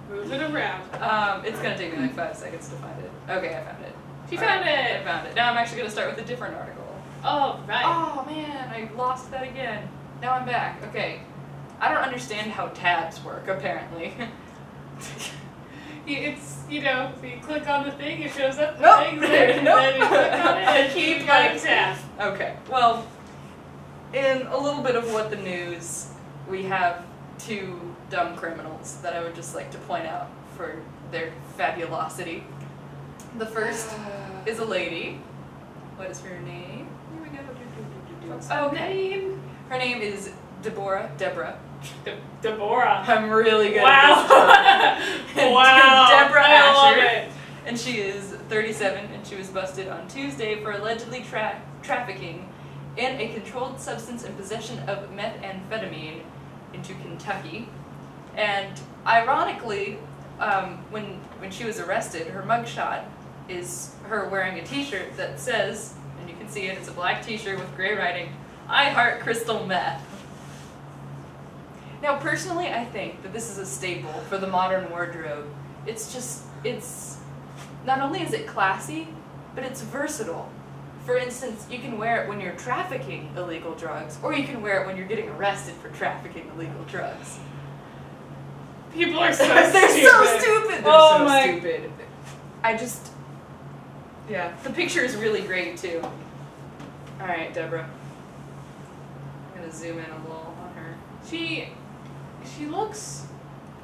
[SPEAKER 5] Move it around.
[SPEAKER 6] It's gonna take me like 5 seconds to find it. Okay, I found it.
[SPEAKER 5] She
[SPEAKER 6] All
[SPEAKER 5] found
[SPEAKER 6] right,
[SPEAKER 5] it!
[SPEAKER 6] I found it. Now I'm actually gonna start with a different article.
[SPEAKER 5] Oh, right.
[SPEAKER 6] Oh man, I lost that again. Now I'm back. Okay. I don't understand how tabs work, apparently.
[SPEAKER 5] It's, you know, if you click on the thing, it shows up the
[SPEAKER 6] Nope.
[SPEAKER 5] thing there, and
[SPEAKER 6] Nope.
[SPEAKER 5] then you click on it, and
[SPEAKER 6] Keep
[SPEAKER 5] you got a
[SPEAKER 6] like-
[SPEAKER 5] tab.
[SPEAKER 6] Okay, well, in a little bit of what the news, we have 2 dumb criminals that I would just like to point out for their fabulosity. The first is a lady. What is her name? Here we go.
[SPEAKER 5] What's her name?
[SPEAKER 6] Her name is Deborah.
[SPEAKER 5] Deborah.
[SPEAKER 6] I'm really good
[SPEAKER 5] Wow.
[SPEAKER 6] at this job.
[SPEAKER 5] Wow.
[SPEAKER 6] Deborah
[SPEAKER 5] I love
[SPEAKER 6] Asher.
[SPEAKER 5] it.
[SPEAKER 6] And she is 37, and she was busted on Tuesday for allegedly trafficking in a controlled substance and possession of methamphetamine into Kentucky. And ironically, when she was arrested, her mugshot is her wearing a t-shirt that says, and you can see it, it's a black t-shirt with gray writing, "I heart crystal meth." Now, personally, I think that this is a staple for the modern wardrobe. It's not only is it classy, but it's versatile. For instance, you can wear it when you're trafficking illegal drugs, or you can wear it when you're getting arrested for trafficking illegal drugs.
[SPEAKER 5] People are so
[SPEAKER 6] They're
[SPEAKER 5] stupid.
[SPEAKER 6] so stupid! They're
[SPEAKER 5] Oh
[SPEAKER 6] so
[SPEAKER 5] my-
[SPEAKER 6] stupid. Yeah. The picture is really great, too. Alright, Deborah. I'm gonna zoom in a little on her.
[SPEAKER 5] She looks.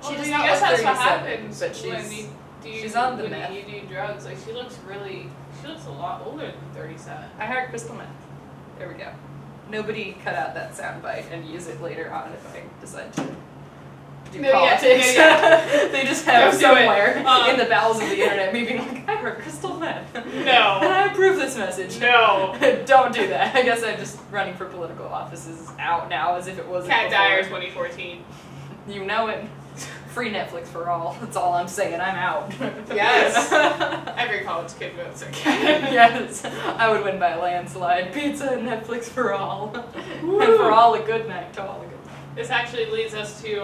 [SPEAKER 6] She
[SPEAKER 5] Well,
[SPEAKER 6] does
[SPEAKER 5] I
[SPEAKER 6] not
[SPEAKER 5] guess
[SPEAKER 6] look
[SPEAKER 5] that's what
[SPEAKER 6] 37,
[SPEAKER 5] happens
[SPEAKER 6] but
[SPEAKER 5] when
[SPEAKER 6] she's on the
[SPEAKER 5] when
[SPEAKER 6] meth.
[SPEAKER 5] you do drugs. Like she looks a lot older than 37.
[SPEAKER 6] I heart crystal meth. There we go. Nobody cut out that soundbite and use it later on if I decide to do
[SPEAKER 5] No, yeah,
[SPEAKER 6] politics.
[SPEAKER 5] yeah.
[SPEAKER 6] They just have
[SPEAKER 5] Don't do it.
[SPEAKER 6] somewhere in the bowels of the internet me being like, I heard crystal meth. And
[SPEAKER 5] No.
[SPEAKER 6] I approve this message.
[SPEAKER 5] No.
[SPEAKER 6] Don't do that. I guess I'm just running for political offices out now as if it wasn't
[SPEAKER 5] Cat
[SPEAKER 6] before.
[SPEAKER 5] Dyer 2014.
[SPEAKER 6] You know it. Free Netflix for all. That's all I'm saying. I'm out.
[SPEAKER 5] Yes. Every college kid votes for Cat.
[SPEAKER 6] Yes. I would win by a landslide. Pizza and Netflix for all. And for all a good night to all a good night.
[SPEAKER 5] This actually leads us to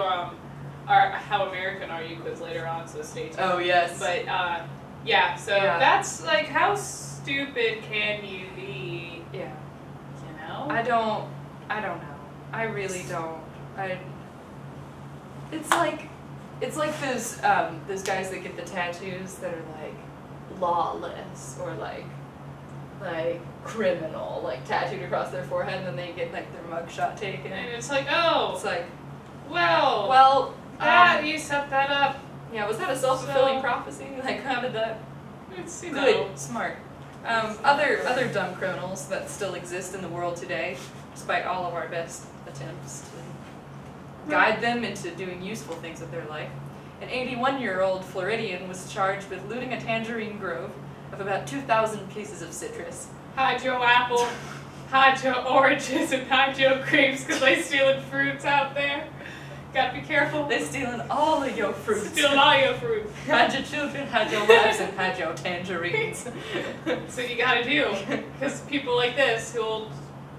[SPEAKER 5] our How American Are You quiz later on, so stay tuned.
[SPEAKER 6] Oh, yes.
[SPEAKER 5] But yeah, so
[SPEAKER 6] Yeah.
[SPEAKER 5] that's like, how stupid can you be?
[SPEAKER 6] Yeah.
[SPEAKER 5] You know?
[SPEAKER 6] I don't know. I really don't. It's like those guys that get the tattoos that are like lawless or like criminal, like tattooed across their forehead, and then they get like their mugshot taken.
[SPEAKER 5] And it's like, oh,
[SPEAKER 6] It's like,
[SPEAKER 5] well, that you set that up.
[SPEAKER 6] yeah, was that a self-fulfilling
[SPEAKER 5] So-
[SPEAKER 6] prophecy? Like, how did that?
[SPEAKER 5] It's, you know,
[SPEAKER 6] Good, smart. Other dumb criminals that still exist in the world today, despite all of our best attempts to guide them into doing useful things with their life. An 81-year-old Floridian was charged with looting a tangerine grove of about 2,000 pieces of citrus.
[SPEAKER 5] hydro apple, hydro oranges, and hydro grapes because they stealing fruits out there. Gotta be careful.
[SPEAKER 6] They're stealing all of your fruits.
[SPEAKER 5] Stealing all your fruit.
[SPEAKER 6] Had your children, had your wives, and had your tangerines.
[SPEAKER 5] So you gotta do. Because people like this who'll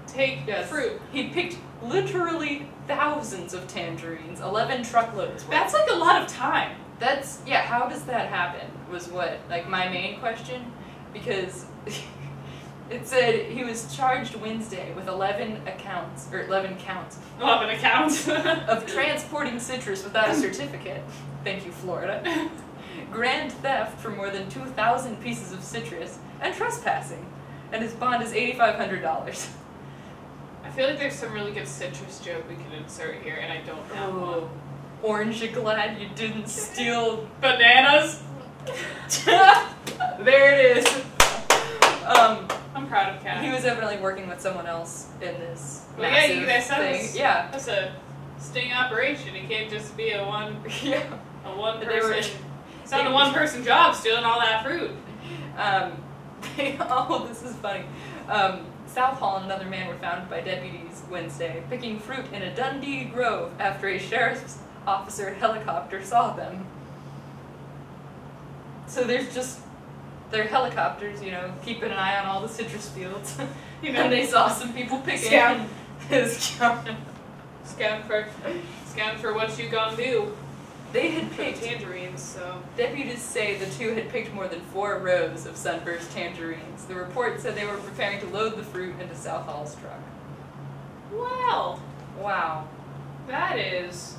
[SPEAKER 5] take fruit.
[SPEAKER 6] He picked literally thousands of tangerines, 11 truckloads worth.
[SPEAKER 5] That's like a lot of time.
[SPEAKER 6] That's, yeah, how does that happen was what, like my main question, because it said he was charged Wednesday with 11 counts of transporting citrus without a certificate. Thank you, Florida. Grand theft for more than 2,000 pieces of citrus, and trespassing. And his bond is $8,500.
[SPEAKER 5] I feel like there's some really good citrus joke we can insert here, and I don't have one.
[SPEAKER 6] Orange, you glad you didn't steal
[SPEAKER 5] bananas?
[SPEAKER 6] There it is.
[SPEAKER 5] I'm proud of Kat.
[SPEAKER 6] He was evidently working with someone else in this
[SPEAKER 5] well,
[SPEAKER 6] massive
[SPEAKER 5] yeah,
[SPEAKER 6] thing. Yeah,
[SPEAKER 5] that's a sting operation. It can't just be a one person. It's not a one-person job stealing all that fruit.
[SPEAKER 6] Oh, this is funny. South Hall and another man were found by deputies Wednesday picking fruit in a Dundee grove after a sheriff's officer helicopter saw them. So they're helicopters, you know, keeping an eye on all the citrus fields. You know, and they saw some people picking. Scouting
[SPEAKER 5] for what you gonna do.
[SPEAKER 6] They had picked
[SPEAKER 5] tangerines, so
[SPEAKER 6] deputies say the two had picked more than 4 rows of sunburst tangerines. The report said they were preparing to load the fruit into South Hall's truck.
[SPEAKER 5] Well,
[SPEAKER 6] wow,
[SPEAKER 5] that is.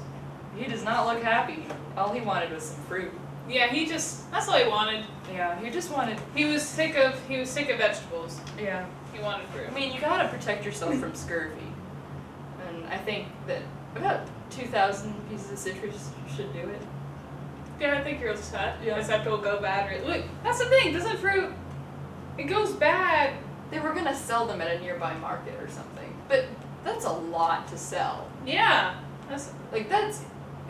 [SPEAKER 6] He does not look happy. All he wanted was some fruit.
[SPEAKER 5] Yeah, that's all he wanted.
[SPEAKER 6] Yeah, he just wanted.
[SPEAKER 5] He was sick of vegetables.
[SPEAKER 6] Yeah,
[SPEAKER 5] he wanted fruit.
[SPEAKER 6] I mean, you gotta protect yourself from scurvy, and I think that about 2,000 pieces of citrus should do it.
[SPEAKER 5] Yeah, I think you're set. Yeah. Except it'll go bad. Look, that's the thing. Doesn't fruit? It goes bad.
[SPEAKER 6] They were gonna sell them at a nearby market or something, but that's a lot to sell.
[SPEAKER 5] Yeah,
[SPEAKER 6] that's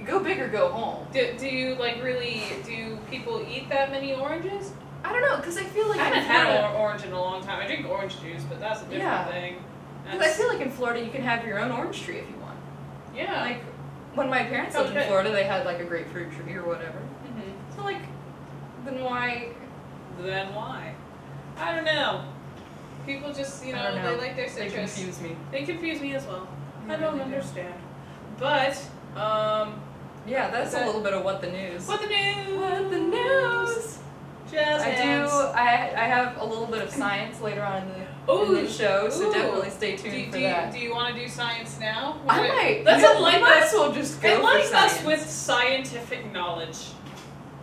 [SPEAKER 6] go big or go home.
[SPEAKER 5] Do you do people eat that many oranges?
[SPEAKER 6] I don't know, because I feel like
[SPEAKER 5] I haven't had an orange in a long time. I drink orange juice, but that's a different thing.
[SPEAKER 6] Because I feel like in Florida you can have your own orange tree if you want.
[SPEAKER 5] Yeah.
[SPEAKER 6] Like when my parents lived in Florida, they had like a grapefruit tree or whatever. Mm-hmm. So like, then why?
[SPEAKER 5] I don't know. People just, they like their citrus.
[SPEAKER 6] They confuse me.
[SPEAKER 5] They confuse me as well. I don't understand. But,
[SPEAKER 6] yeah, that's a little bit of What the News.
[SPEAKER 5] What the News!
[SPEAKER 6] What the News! I have a little bit of science later on in the show, so definitely stay tuned for that.
[SPEAKER 5] Do you want to do science now?
[SPEAKER 6] I might.
[SPEAKER 5] Let's enlighten us.
[SPEAKER 6] Might as well just go
[SPEAKER 5] enlighten us with scientific knowledge.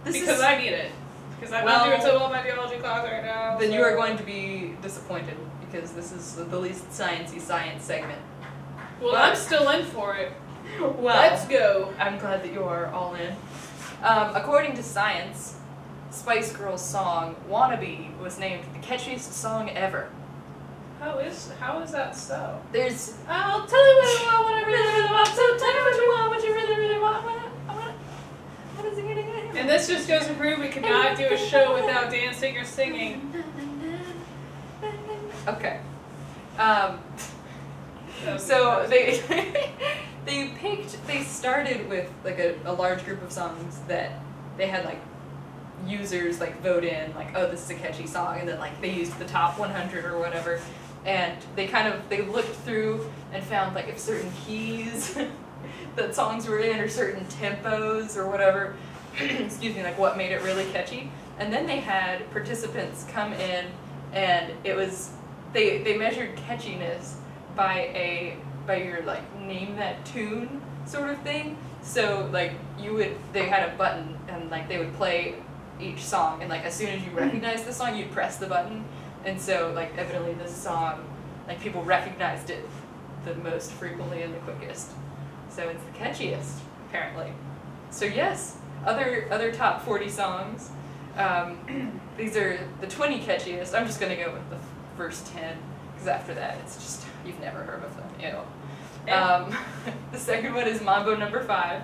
[SPEAKER 5] Because I need it. Because I'm not doing so well in my geology class right now.
[SPEAKER 6] Then you are going to be disappointed, because this is the least sciencey science segment.
[SPEAKER 5] Well, I'm still in for it.
[SPEAKER 6] Well,
[SPEAKER 5] let's go.
[SPEAKER 6] I'm glad that you are all in. According to Science, Spice Girls' song "Wannabe" was named the catchiest song ever.
[SPEAKER 5] How is that so?
[SPEAKER 6] There's.
[SPEAKER 5] I'll tell you what I want, what I really, really want. So tell me what you want, what you really, really want. What is it gonna get? And this just goes to prove we cannot do a show without dancing or singing.
[SPEAKER 6] Okay. So they they started with like a large group of songs that they had like users like vote in, like, oh, this is a catchy song, and then like they used the top 100 or whatever, and they looked through and found like if certain keys that songs were in or certain tempos or whatever, excuse me, like what made it really catchy. And then they had participants come in, and it was they measured catchiness by your like name that tune sort of thing. So like they had a button, and like they would play each song, and like as soon as you recognized the song, you'd press the button. And so like evidently this song, like people recognized it the most frequently and the quickest. So it's the catchiest, apparently. So yes, other top 40 songs. These are the 20 catchiest. I'm just gonna go with the first 10, because after that it's just, you've never heard of them. Ew. The second one is Mambo No. 5.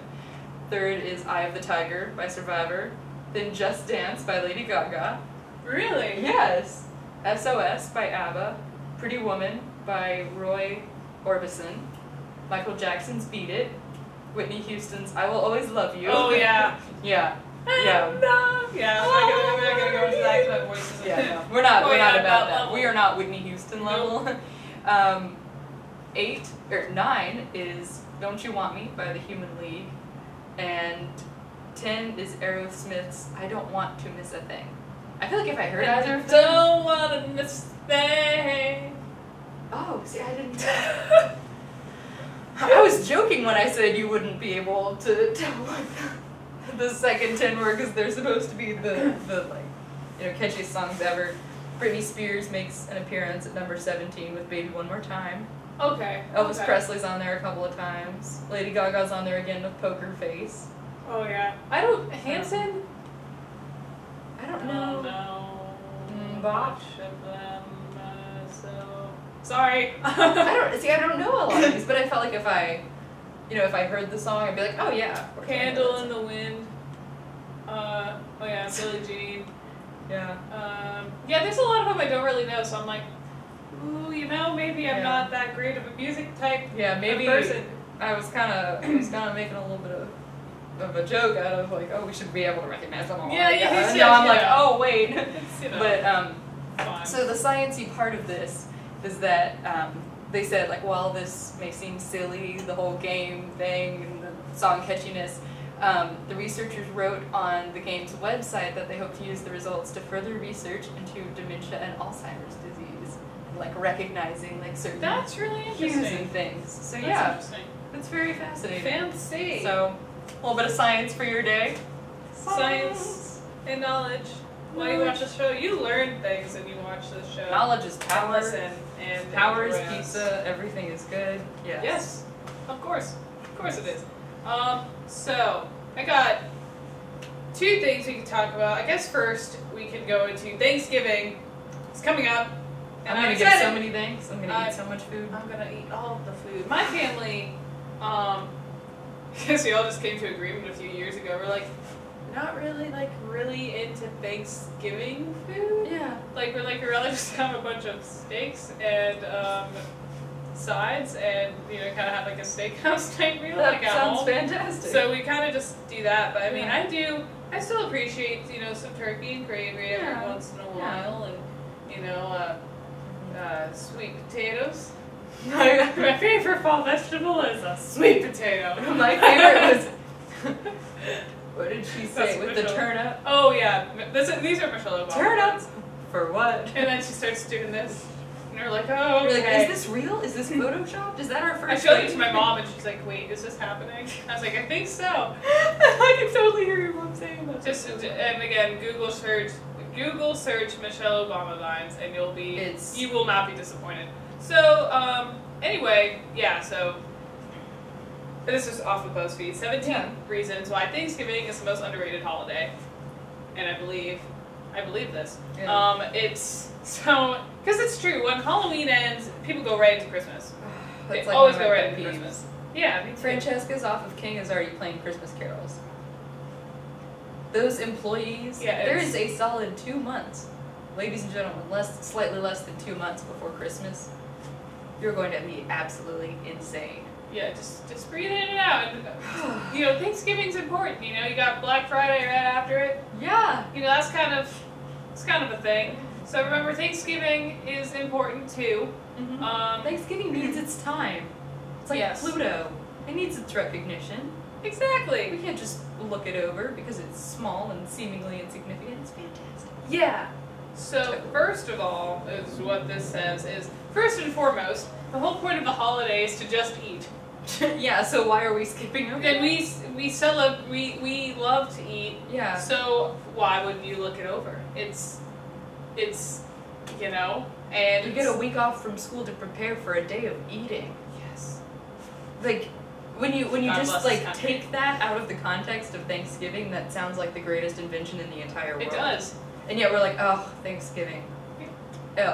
[SPEAKER 6] Third is Eye of the Tiger by Survivor. Then Just Dance by Lady Gaga.
[SPEAKER 5] Really?
[SPEAKER 6] Yes. SOS by ABBA. Pretty Woman by Roy Orbison. Michael Jackson's Beat It. Whitney Houston's "I Will Always Love You."
[SPEAKER 5] Oh yeah.
[SPEAKER 6] Yeah.
[SPEAKER 5] Yeah. No. Yeah. I'm not gonna go into that because my voice isn't.
[SPEAKER 6] Yeah. No. We're not about that.
[SPEAKER 5] level.
[SPEAKER 6] We are not Whitney Houston level. 9 is "Don't You Want Me" by the Human League, and 10 is Aerosmith's "I Don't Want to Miss a Thing." I feel like if I heard either of them.
[SPEAKER 5] Don't wanna miss a thing.
[SPEAKER 6] Oh, see, I didn't. I was joking when I said you wouldn't be able to tell what the second 10 were, because they're supposed to be the like, you know, catchiest songs ever. Britney Spears makes an appearance at number 17 with "Baby One More Time."
[SPEAKER 5] Okay.
[SPEAKER 6] Elvis Presley's on there a couple of times. Lady Gaga's on there again with "Poker Face."
[SPEAKER 5] Oh yeah. I don't. Hanson.
[SPEAKER 6] I don't know.
[SPEAKER 5] No.
[SPEAKER 6] Bach.
[SPEAKER 5] Much of them. So sorry.
[SPEAKER 6] I don't know a lot of these, but I felt like if I heard the song, I'd be like, oh yeah. of course I know
[SPEAKER 5] Candle
[SPEAKER 6] that
[SPEAKER 5] in the Wind. Oh yeah, Billie Jean.
[SPEAKER 6] Yeah.
[SPEAKER 5] Yeah, there's a lot of them I don't really know, so I'm like, ooh, you know, maybe I'm
[SPEAKER 6] Yeah.
[SPEAKER 5] not that great of a music type.
[SPEAKER 6] Yeah, maybe
[SPEAKER 5] person.
[SPEAKER 6] I was kind of making a little bit of a joke out of like, oh, we should be able to recognize them all.
[SPEAKER 5] Yeah, yeah,
[SPEAKER 6] And
[SPEAKER 5] yeah,
[SPEAKER 6] now I'm
[SPEAKER 5] yeah.
[SPEAKER 6] like, oh wait.
[SPEAKER 5] It's, you know,
[SPEAKER 6] But
[SPEAKER 5] fine.
[SPEAKER 6] so the sciencey part of this is that they said like, while this may seem silly, the whole game thing and the song catchiness, the researchers wrote on the game's website that they hope to use the results to further research into dementia and Alzheimer's disease, like recognizing like certain
[SPEAKER 5] That's really
[SPEAKER 6] cues
[SPEAKER 5] interesting.
[SPEAKER 6] and things. So
[SPEAKER 5] That's
[SPEAKER 6] yeah,
[SPEAKER 5] interesting.
[SPEAKER 6] it's very fascinating.
[SPEAKER 5] Fancy.
[SPEAKER 6] So, a little bit of science for your day.
[SPEAKER 5] Science and knowledge. While you watch the show, you learn things and you watch the show.
[SPEAKER 6] Knowledge is power.
[SPEAKER 5] Listen and
[SPEAKER 6] Power is
[SPEAKER 5] enjoy us.
[SPEAKER 6] pizza. Everything is good. Yes.
[SPEAKER 5] Yes, of course it is. So I got 2 things we can talk about. I guess first we can go into Thanksgiving. It's coming up, and
[SPEAKER 6] I'm gonna
[SPEAKER 5] excited.
[SPEAKER 6] get so many things. I'm gonna eat so much food.
[SPEAKER 5] I'm gonna eat all of the food. My family, because we all just came to agreement a few years ago. We're like, not really into Thanksgiving food.
[SPEAKER 6] Yeah.
[SPEAKER 5] Like we'd rather just have a bunch of steaks and sides, and kind of have like a steakhouse type meal
[SPEAKER 6] That
[SPEAKER 5] like at
[SPEAKER 6] sounds
[SPEAKER 5] home.
[SPEAKER 6] fantastic.
[SPEAKER 5] So we kind of just do that. But I mean,
[SPEAKER 6] Yeah.
[SPEAKER 5] I still appreciate some turkey and gravy every
[SPEAKER 6] Yeah.
[SPEAKER 5] once in a
[SPEAKER 6] Yeah.
[SPEAKER 5] while, and sweet potatoes. My favorite fall vegetable is a sweet potato.
[SPEAKER 6] My favorite was. What did she say
[SPEAKER 5] That's
[SPEAKER 6] with the
[SPEAKER 5] Michelle.
[SPEAKER 6] turnip?
[SPEAKER 5] Oh yeah, these are Michelle Obama.
[SPEAKER 6] Turnips for what?
[SPEAKER 5] And then she starts doing this, and we're like, oh,
[SPEAKER 6] You're
[SPEAKER 5] okay.
[SPEAKER 6] like, is this real? Is this photoshopped? Is that our
[SPEAKER 5] I
[SPEAKER 6] first?
[SPEAKER 5] showed it
[SPEAKER 6] date?
[SPEAKER 5] to my mom, and she's like, wait, is this happening? I was like, I think so.
[SPEAKER 6] I can totally hear your mom saying that.
[SPEAKER 5] And again, Google search Michelle Obama vines, and you will not be disappointed. So anyway, yeah. So this is off of BuzzFeed. 17 reasons why Thanksgiving is the most underrated holiday, and I believe this.
[SPEAKER 6] Yeah.
[SPEAKER 5] It's so because it's true. When Halloween ends, people go right into Christmas. They
[SPEAKER 6] That's like
[SPEAKER 5] always
[SPEAKER 6] one of
[SPEAKER 5] go
[SPEAKER 6] my
[SPEAKER 5] right
[SPEAKER 6] pet
[SPEAKER 5] into
[SPEAKER 6] peeves.
[SPEAKER 5] Christmas. Yeah, me too.
[SPEAKER 6] Francesca's off of King is already playing Christmas carols. Those employees, there is a solid 2 months, ladies and gentlemen, slightly less than 2 months before Christmas. You're going to be absolutely insane.
[SPEAKER 5] Yeah, just breathe in and out. And, Thanksgiving's important. You got Black Friday right after it.
[SPEAKER 6] Yeah.
[SPEAKER 5] That's kind of a thing. So remember, Thanksgiving is important too.
[SPEAKER 6] Mm-hmm. Thanksgiving needs its time. It's like
[SPEAKER 5] Yes.
[SPEAKER 6] Pluto. It needs its recognition.
[SPEAKER 5] Exactly.
[SPEAKER 6] We can't just look it over because it's small and seemingly insignificant. It's fantastic.
[SPEAKER 5] Yeah. So first of all, is what this says is first and foremost, the whole point of the holiday is to just eat.
[SPEAKER 6] Yeah. So why are we skipping over?
[SPEAKER 5] And we love to eat.
[SPEAKER 6] Yeah.
[SPEAKER 5] So why would you look it over? It's and
[SPEAKER 6] You get a week off from school to prepare for a day of eating.
[SPEAKER 5] Yes.
[SPEAKER 6] Like when you
[SPEAKER 5] God
[SPEAKER 6] just
[SPEAKER 5] bless
[SPEAKER 6] like
[SPEAKER 5] this country.
[SPEAKER 6] take that out of the context of Thanksgiving, that sounds like the greatest invention in the entire world.
[SPEAKER 5] It does.
[SPEAKER 6] And yet we're like, oh, Thanksgiving. Ew.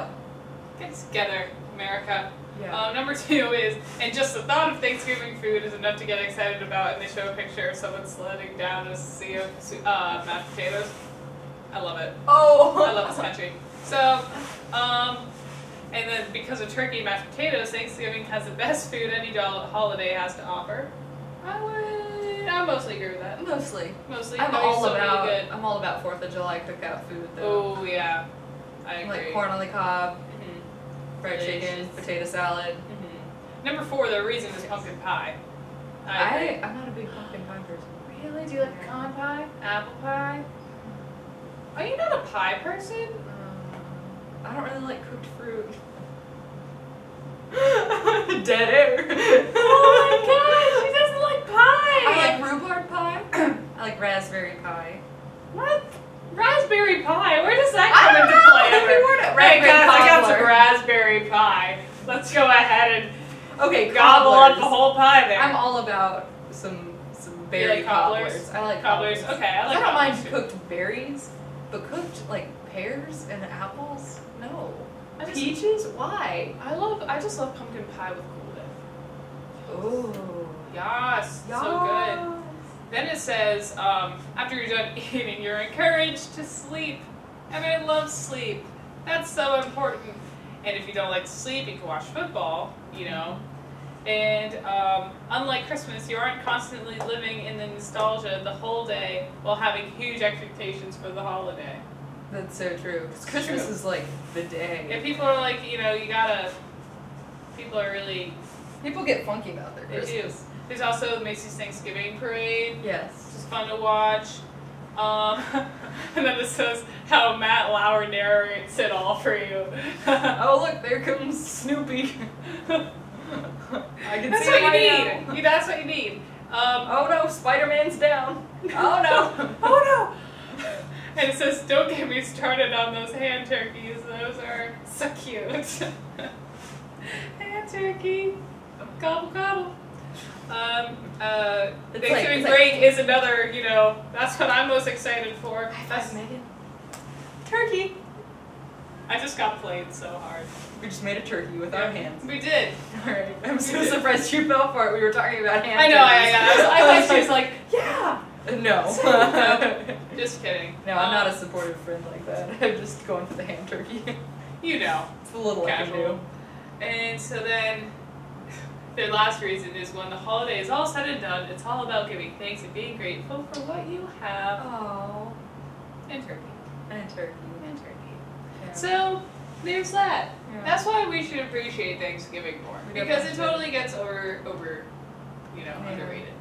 [SPEAKER 5] Get together, America.
[SPEAKER 6] Yeah.
[SPEAKER 5] Number 2 is, and just the thought of Thanksgiving food is enough to get excited about, and they show a picture of someone sledding down a sea of mashed potatoes. I love it.
[SPEAKER 6] Oh.
[SPEAKER 5] I love this country. So, and then because of turkey and mashed potatoes, Thanksgiving has the best food any holiday has to offer. I mostly agree with that.
[SPEAKER 6] Mostly.
[SPEAKER 5] I'm all about.
[SPEAKER 6] I'm all about 4th of July cookout food though.
[SPEAKER 5] Oh yeah, I agree.
[SPEAKER 6] Like corn on the cob, fried
[SPEAKER 5] Delicious.
[SPEAKER 6] chicken, potato salad.
[SPEAKER 5] Number 4, the reason is pumpkin pie.
[SPEAKER 6] I'm not a big pumpkin pie person.
[SPEAKER 5] Really? Do you like pecan pie? Apple pie? Are you not a pie person?
[SPEAKER 6] I don't really like cooked fruit. Dead air.
[SPEAKER 5] Oh my god, she doesn't like pie!
[SPEAKER 6] I like rhubarb pie. I like raspberry pie.
[SPEAKER 5] What? Raspberry pie? Where does that come into play?
[SPEAKER 6] Hey
[SPEAKER 5] guys, I got some raspberry pie. Let's go ahead and gobble up the whole pie there.
[SPEAKER 6] I'm all about some berry cobblers. I like cobblers.
[SPEAKER 5] Okay, I
[SPEAKER 6] don't mind
[SPEAKER 5] too.
[SPEAKER 6] cooked berries, but cooked like pears and apples, no.
[SPEAKER 5] Peaches?
[SPEAKER 6] Why?
[SPEAKER 5] I just love pumpkin pie with Cool Whip.
[SPEAKER 6] Ooh.
[SPEAKER 5] Yes, so good. Then it says, after you're done eating, you're encouraged to sleep. And I love sleep. That's so important. And if you don't like to sleep, you can watch football, you know. And unlike Christmas, you aren't constantly living in the nostalgia the whole day while having huge expectations for the holiday.
[SPEAKER 6] That's so true. Because Christmas is like the day.
[SPEAKER 5] Yeah, people are like, you know, people are really...
[SPEAKER 6] People get funky about their Christmas.
[SPEAKER 5] They do. There's also Macy's Thanksgiving Parade.
[SPEAKER 6] Yes.
[SPEAKER 5] Which is fun to watch. And then it says how Matt Lauer narrates it all for you.
[SPEAKER 6] Oh look, there comes Snoopy. I can
[SPEAKER 5] That's
[SPEAKER 6] see
[SPEAKER 5] what
[SPEAKER 6] it right
[SPEAKER 5] you
[SPEAKER 6] now.
[SPEAKER 5] need. That's what you need.
[SPEAKER 6] Oh no, Spider-Man's down. Oh no.
[SPEAKER 5] Oh no. And it says, don't get me started on those hand turkeys. Those are so cute. Hand turkey. Gobble gobble. Thanksgiving break is another, you know, that's what I'm most excited for.
[SPEAKER 6] That's Megan.
[SPEAKER 5] Turkey. I just got played so hard.
[SPEAKER 6] We just made a turkey with our hands.
[SPEAKER 5] We did.
[SPEAKER 6] Alright. I'm so surprised you fell for it. We were talking about hands.
[SPEAKER 5] I know, I thought she was like, yeah.
[SPEAKER 6] No.
[SPEAKER 5] No. Just kidding.
[SPEAKER 6] No, I'm not a supportive friend like that. I'm just going for the ham turkey.
[SPEAKER 5] You know.
[SPEAKER 6] It's a little
[SPEAKER 5] casual.
[SPEAKER 6] I can do.
[SPEAKER 5] And so then, their last reason is when the holiday is all said and done, it's all about giving thanks and being grateful for what you have.
[SPEAKER 6] Oh.
[SPEAKER 5] And turkey.
[SPEAKER 6] And turkey.
[SPEAKER 5] And turkey.
[SPEAKER 6] Yeah.
[SPEAKER 5] So, there's that.
[SPEAKER 6] Yeah.
[SPEAKER 5] That's why we should appreciate Thanksgiving more. Because it totally gets over underrated.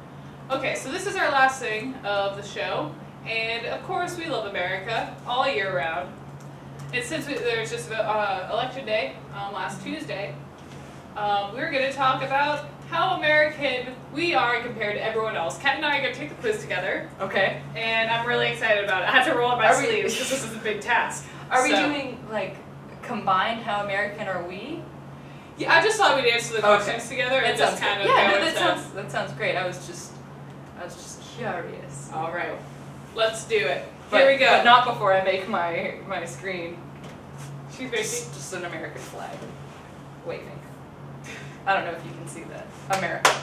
[SPEAKER 5] Okay, so this is our last thing of the show. And of course, we love America all year round. And since there's just election day last Tuesday, we're going to talk about how American we are compared to everyone else. Kat and I are going to take the quiz together.
[SPEAKER 6] Okay.
[SPEAKER 5] And I'm really excited about it. I had to roll up my sleeves because this is a big task.
[SPEAKER 6] Are we doing, like, combined how American are we?
[SPEAKER 5] Yeah, I just thought we'd answer the questions together and just kind of
[SPEAKER 6] that sounds great. I was just curious.
[SPEAKER 5] All right. Let's do it. Here we go.
[SPEAKER 6] But not before I make my screen.
[SPEAKER 5] She's making
[SPEAKER 6] just an American flag waving. I don't know if you can see that. America.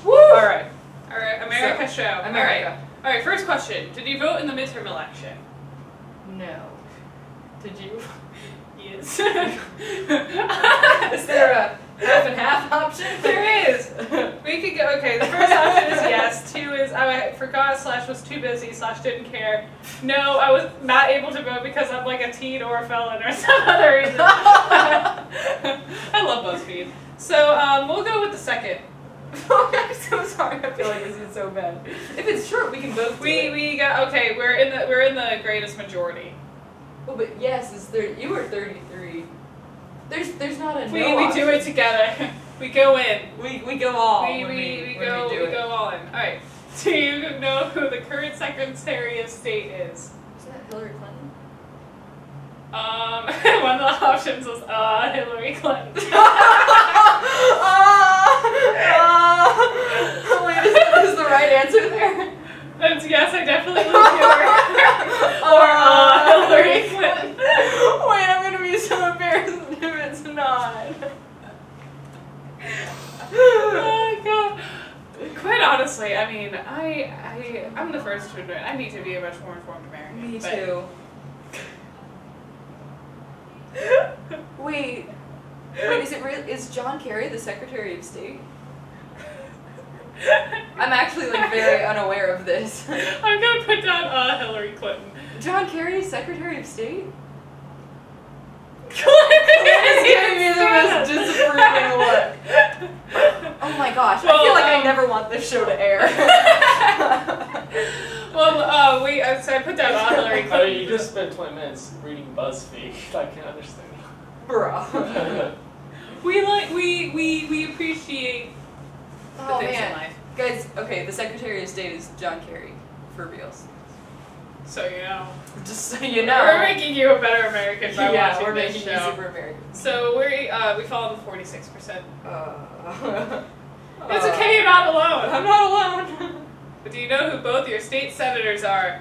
[SPEAKER 5] Woo! All right. America show.
[SPEAKER 6] America.
[SPEAKER 5] All right. First question: did you vote in the midterm election?
[SPEAKER 6] No. Did you?
[SPEAKER 5] Yes.
[SPEAKER 6] Is there a half and half option?
[SPEAKER 5] There is. We could go. Okay. The first option is yes. 2 is I forgot / was too busy / didn't care. No, I was not able to vote because I'm like a teen or a felon or some other reason. I love BuzzFeed. So we'll go with the second.
[SPEAKER 6] I'm so sorry. I feel like this is so bad. If it's true, we can both.
[SPEAKER 5] We got okay. We're in the greatest majority.
[SPEAKER 6] Oh, but yes, you were 33. There's not a
[SPEAKER 5] we do it together. We go in.
[SPEAKER 6] We go all.
[SPEAKER 5] We go all in. All right. Do you know who the current Secretary of State is?
[SPEAKER 6] Is that Hillary Clinton?
[SPEAKER 5] One of the options was Hillary Clinton.
[SPEAKER 6] Wait, is the right answer there?
[SPEAKER 5] That's yes, I definitely lose Hillary Clinton.
[SPEAKER 6] Wait, I'm gonna be so embarrassed if it's not.
[SPEAKER 5] Oh God. Quite honestly, I mean, I'm the first to admit I need to be a much more informed American.
[SPEAKER 6] Me too. Wait, is John Kerry the Secretary of State? I'm actually like very unaware of this.
[SPEAKER 5] I'm gonna put down Hillary Clinton.
[SPEAKER 6] John Kerry, Secretary of State?
[SPEAKER 5] He's
[SPEAKER 6] giving me the most disapproving look. Oh my gosh, I feel like I never want this show to air.
[SPEAKER 5] Well, so I put down Hillary Clinton.
[SPEAKER 7] I mean, you just spent 20 minutes reading BuzzFeed. I can't understand.
[SPEAKER 6] Bro.
[SPEAKER 5] We appreciate the things in life.
[SPEAKER 6] Guys, okay, the Secretary of State is John Kerry, for reals.
[SPEAKER 5] So you know.
[SPEAKER 6] Just so you know.
[SPEAKER 5] We're making you a better American by watching
[SPEAKER 6] we're
[SPEAKER 5] this
[SPEAKER 6] making
[SPEAKER 5] show.
[SPEAKER 6] you super American.
[SPEAKER 5] So we fall in the 46%. It's
[SPEAKER 6] It's
[SPEAKER 5] okay, you're not alone.
[SPEAKER 6] I'm not alone.
[SPEAKER 5] But do you know who both your state senators are?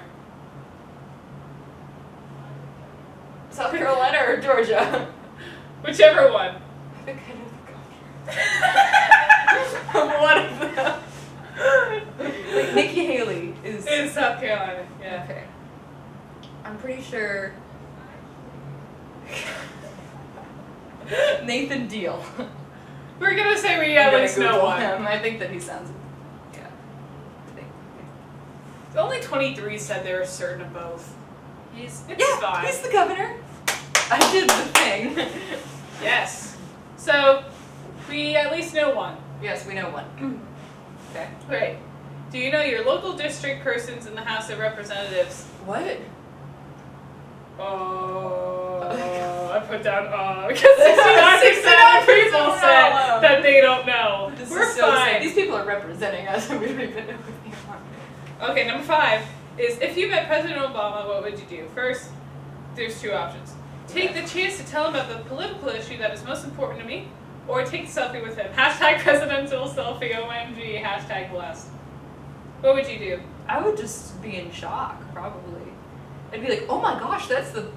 [SPEAKER 6] South Carolina or Georgia?
[SPEAKER 5] Whichever one.
[SPEAKER 6] I think I know the country. One of them. Like, Nikki Haley is
[SPEAKER 5] In South Carolina, yeah.
[SPEAKER 6] Okay. I'm pretty sure Nathan Deal.
[SPEAKER 5] We're gonna say we at least know one.
[SPEAKER 6] Him. I think that he sounds. Yeah. I think.
[SPEAKER 5] Only 23 said they were certain of both. It's fine.
[SPEAKER 6] He's the governor. I did the thing.
[SPEAKER 5] Yes. So we at least know one.
[SPEAKER 6] Yes, we know one. Okay.
[SPEAKER 5] Great. Do you know your local district persons in the House of Representatives?
[SPEAKER 6] What?
[SPEAKER 5] I put down because 69% of people said that they don't know.
[SPEAKER 6] This
[SPEAKER 5] We're
[SPEAKER 6] is so
[SPEAKER 5] fine.
[SPEAKER 6] sad. These people are representing us and we don't even know who they are.
[SPEAKER 5] Okay, number 5 is if you met President Obama, what would you do? First, there's 2 options. Take the chance to tell him about the political issue that is most important to me, or take a selfie with him. Hashtag presidential selfie, OMG, hashtag blessed. What would you do?
[SPEAKER 6] I would just be in shock, probably. I'd be like, oh my gosh, that's the...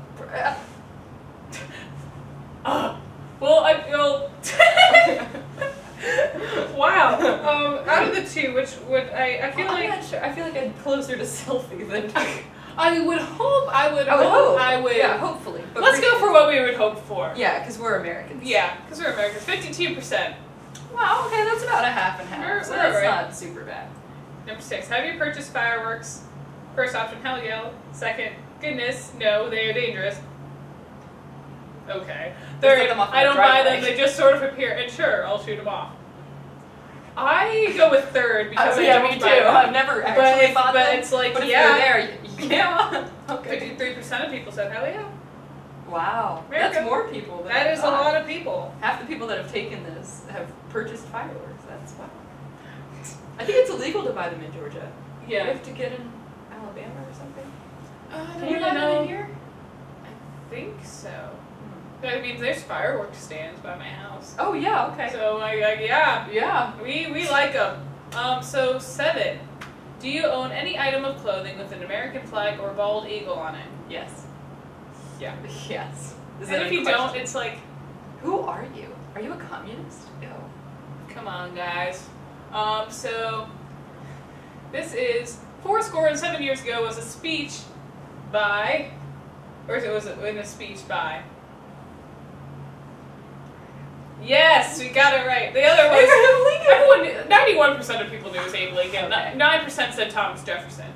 [SPEAKER 6] Wow. Out of the 2, which would I feel like... I'm not sure. I feel like I'm closer to selfie than...
[SPEAKER 5] I would hope.
[SPEAKER 6] Yeah, hopefully. But
[SPEAKER 5] Let's go for what we would hope for.
[SPEAKER 6] Yeah, because we're Americans.
[SPEAKER 5] Yeah, because we're Americans. 52%.
[SPEAKER 6] Wow, okay, that's about a half and half. So that's not super bad.
[SPEAKER 5] Number 6, have you purchased fireworks? First option, hell yeah. Second, goodness, no, they are dangerous. Okay. Third, I don't buy them, they just sort of appear, and sure, I'll shoot them off. I go with third because I don't
[SPEAKER 6] me
[SPEAKER 5] buy
[SPEAKER 6] too.
[SPEAKER 5] them.
[SPEAKER 6] I've never actually bought them.
[SPEAKER 5] But it's like,
[SPEAKER 6] but if
[SPEAKER 5] yeah.
[SPEAKER 6] they're there, yeah. Okay.
[SPEAKER 5] 53% of people said hell yeah.
[SPEAKER 6] Wow.
[SPEAKER 5] America.
[SPEAKER 6] That's more people than
[SPEAKER 5] That
[SPEAKER 6] I
[SPEAKER 5] is a
[SPEAKER 6] thought.
[SPEAKER 5] lot of people.
[SPEAKER 6] Half the people that have taken this have purchased fireworks. That's wow. I think it's illegal to buy them in Georgia.
[SPEAKER 5] Yeah.
[SPEAKER 6] You have to get in Alabama or something.
[SPEAKER 5] Can
[SPEAKER 6] you buy them in here?
[SPEAKER 5] I think so. I mean, there's fireworks stands by my house.
[SPEAKER 6] Oh yeah, okay.
[SPEAKER 5] So yeah.
[SPEAKER 6] Yeah.
[SPEAKER 5] We like them. So 7. Do you own any item of clothing with an American flag or bald eagle on it?
[SPEAKER 6] Yes.
[SPEAKER 5] Yeah.
[SPEAKER 6] Yes. Is
[SPEAKER 5] And
[SPEAKER 6] that
[SPEAKER 5] if
[SPEAKER 6] a
[SPEAKER 5] you
[SPEAKER 6] question?
[SPEAKER 5] don't, it's like,
[SPEAKER 6] Who are you? Are you a communist? No.
[SPEAKER 5] come on, guys. So this is 407 years ago was a speech by, or was it in a speech by? Yes, we got it right. The other was everyone. 91% of people knew it was Abe Lincoln.
[SPEAKER 6] Okay.
[SPEAKER 5] 9% said Thomas Jefferson.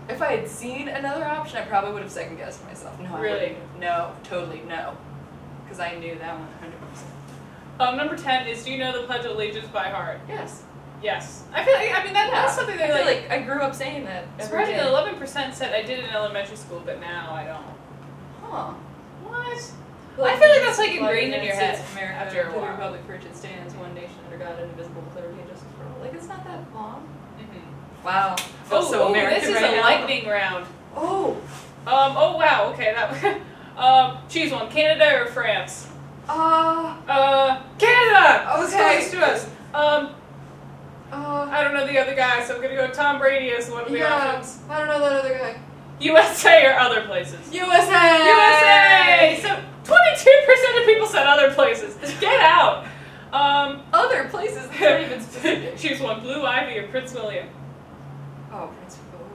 [SPEAKER 6] If I had seen another option, I probably would have second guessed myself. No,
[SPEAKER 5] Really?
[SPEAKER 6] I wouldn't. No, totally no. Because I knew that one 100%.
[SPEAKER 5] Number 10 is do you know the Pledge of Allegiance by heart?
[SPEAKER 6] Yes.
[SPEAKER 5] Yes. I feel like, I mean, that's something that
[SPEAKER 6] I feel like I grew up saying that.
[SPEAKER 5] surprisingly 11% said I did in elementary school, but now I don't.
[SPEAKER 6] Huh.
[SPEAKER 5] What? I feel like that's like ingrained in your head
[SPEAKER 6] America,
[SPEAKER 5] after a
[SPEAKER 6] the
[SPEAKER 5] while.
[SPEAKER 6] Republic for which it stands, one nation under God, indivisible, with liberty and justice for all. Like, it's not that long.
[SPEAKER 5] Mm-hmm.
[SPEAKER 6] Wow. Feels so American
[SPEAKER 5] this is
[SPEAKER 6] right
[SPEAKER 5] a
[SPEAKER 6] now.
[SPEAKER 5] lightning round.
[SPEAKER 6] Oh.
[SPEAKER 5] Oh wow. Okay, that. Choose one. Canada or France. Canada.
[SPEAKER 6] Okay.
[SPEAKER 5] Let's do us. I don't know the other guy, so I'm gonna go Tom Brady as one of the options.
[SPEAKER 6] I don't know that other guy.
[SPEAKER 5] USA or other places.
[SPEAKER 6] USA.
[SPEAKER 5] USA. So 22% of people said other places. Get out.
[SPEAKER 6] Other places. That's not even specific.
[SPEAKER 5] Choose one. Blue Ivy or Prince William.
[SPEAKER 6] Oh, Prince. Oh.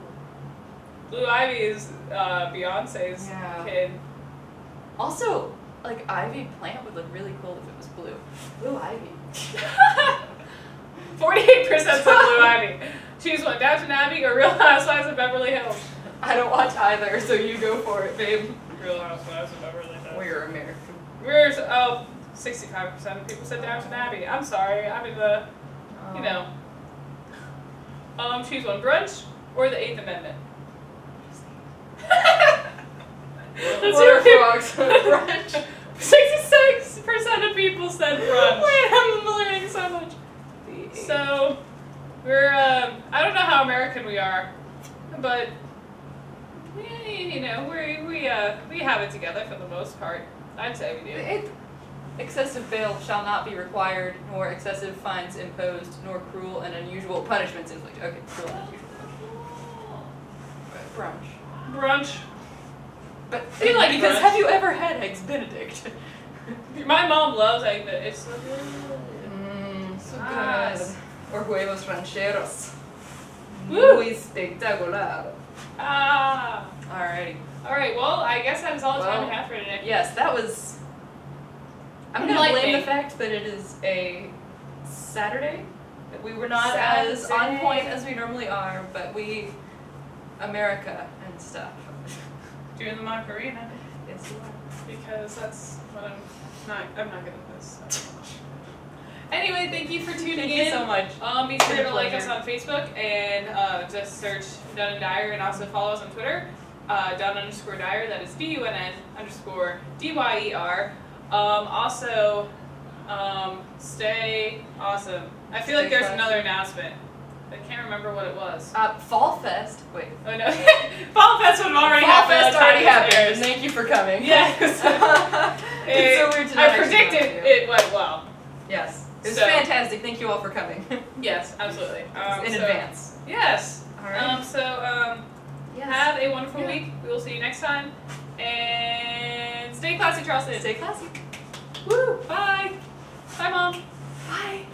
[SPEAKER 5] Blue Ivy is Beyonce's kid.
[SPEAKER 6] Also, like, ivy plant would look really cool if it was blue. Blue ivy.
[SPEAKER 5] 48% said Blue Ivy. Choose one, Downton Abbey or Real Housewives of Beverly Hills.
[SPEAKER 6] I don't watch either, so you go for it, babe.
[SPEAKER 5] Real Housewives of Beverly Hills.
[SPEAKER 6] We're American.
[SPEAKER 5] 65% of people said Downton Abbey. I'm sorry, I'm in the, you know. Choose one, brunch or the 8th Amendment.
[SPEAKER 6] What are frogs? Brunch.
[SPEAKER 5] 66% of people said brunch.
[SPEAKER 6] Wait, I'm learning so much.
[SPEAKER 5] So, we're, I don't know how American we are, but, you know, we have it together for the most part. I'd say we do.
[SPEAKER 6] Excessive bail shall not be required, nor excessive fines imposed, nor cruel and unusual punishments inflicted. Okay, cruel and unusual punishments. Brunch. But
[SPEAKER 5] like
[SPEAKER 6] because
[SPEAKER 5] brunch.
[SPEAKER 6] Have you ever had Eggs Benedict?
[SPEAKER 5] My mom loves Eggs Benedict. It's so good.
[SPEAKER 6] So good. Or huevos rancheros.
[SPEAKER 5] Woo!
[SPEAKER 6] Muy espectacular.
[SPEAKER 5] Ah.
[SPEAKER 6] Alrighty.
[SPEAKER 5] Alright, well, I guess that is all the time we have for today.
[SPEAKER 6] Yes, that was... I'm going to blame the fact that it is a Saturday. That we were not as on point as we normally are, but we... America and stuff.
[SPEAKER 5] Doing the Macarena.
[SPEAKER 6] Yes, you are.
[SPEAKER 5] Because that's what I'm not good at this. Anyway, thank you for tuning in.
[SPEAKER 6] Thank you so much.
[SPEAKER 5] Be sure to like us on Facebook and just search Dunn and Dyer, and also follow us on Twitter. Dunn_Dyer, that is DUNN_DYER. Also, stay awesome. I feel like there's another announcement. I can't remember what it was.
[SPEAKER 6] Fall Fest. Wait.
[SPEAKER 5] Oh no. Fall Fest would already happen.
[SPEAKER 6] Fall Fest already happened. Thank you for coming.
[SPEAKER 5] Yes.
[SPEAKER 6] It's so weird to
[SPEAKER 5] I predicted it went well.
[SPEAKER 6] Yes. It was fantastic. Thank you all for coming.
[SPEAKER 5] Yes, absolutely.
[SPEAKER 6] In advance.
[SPEAKER 5] Yes.
[SPEAKER 6] All right.
[SPEAKER 5] Yes. Have a wonderful week. We will see you next time. And stay classy, Charleston.
[SPEAKER 6] Stay classy.
[SPEAKER 5] Woo. Bye. Bye, Mom.
[SPEAKER 6] Bye.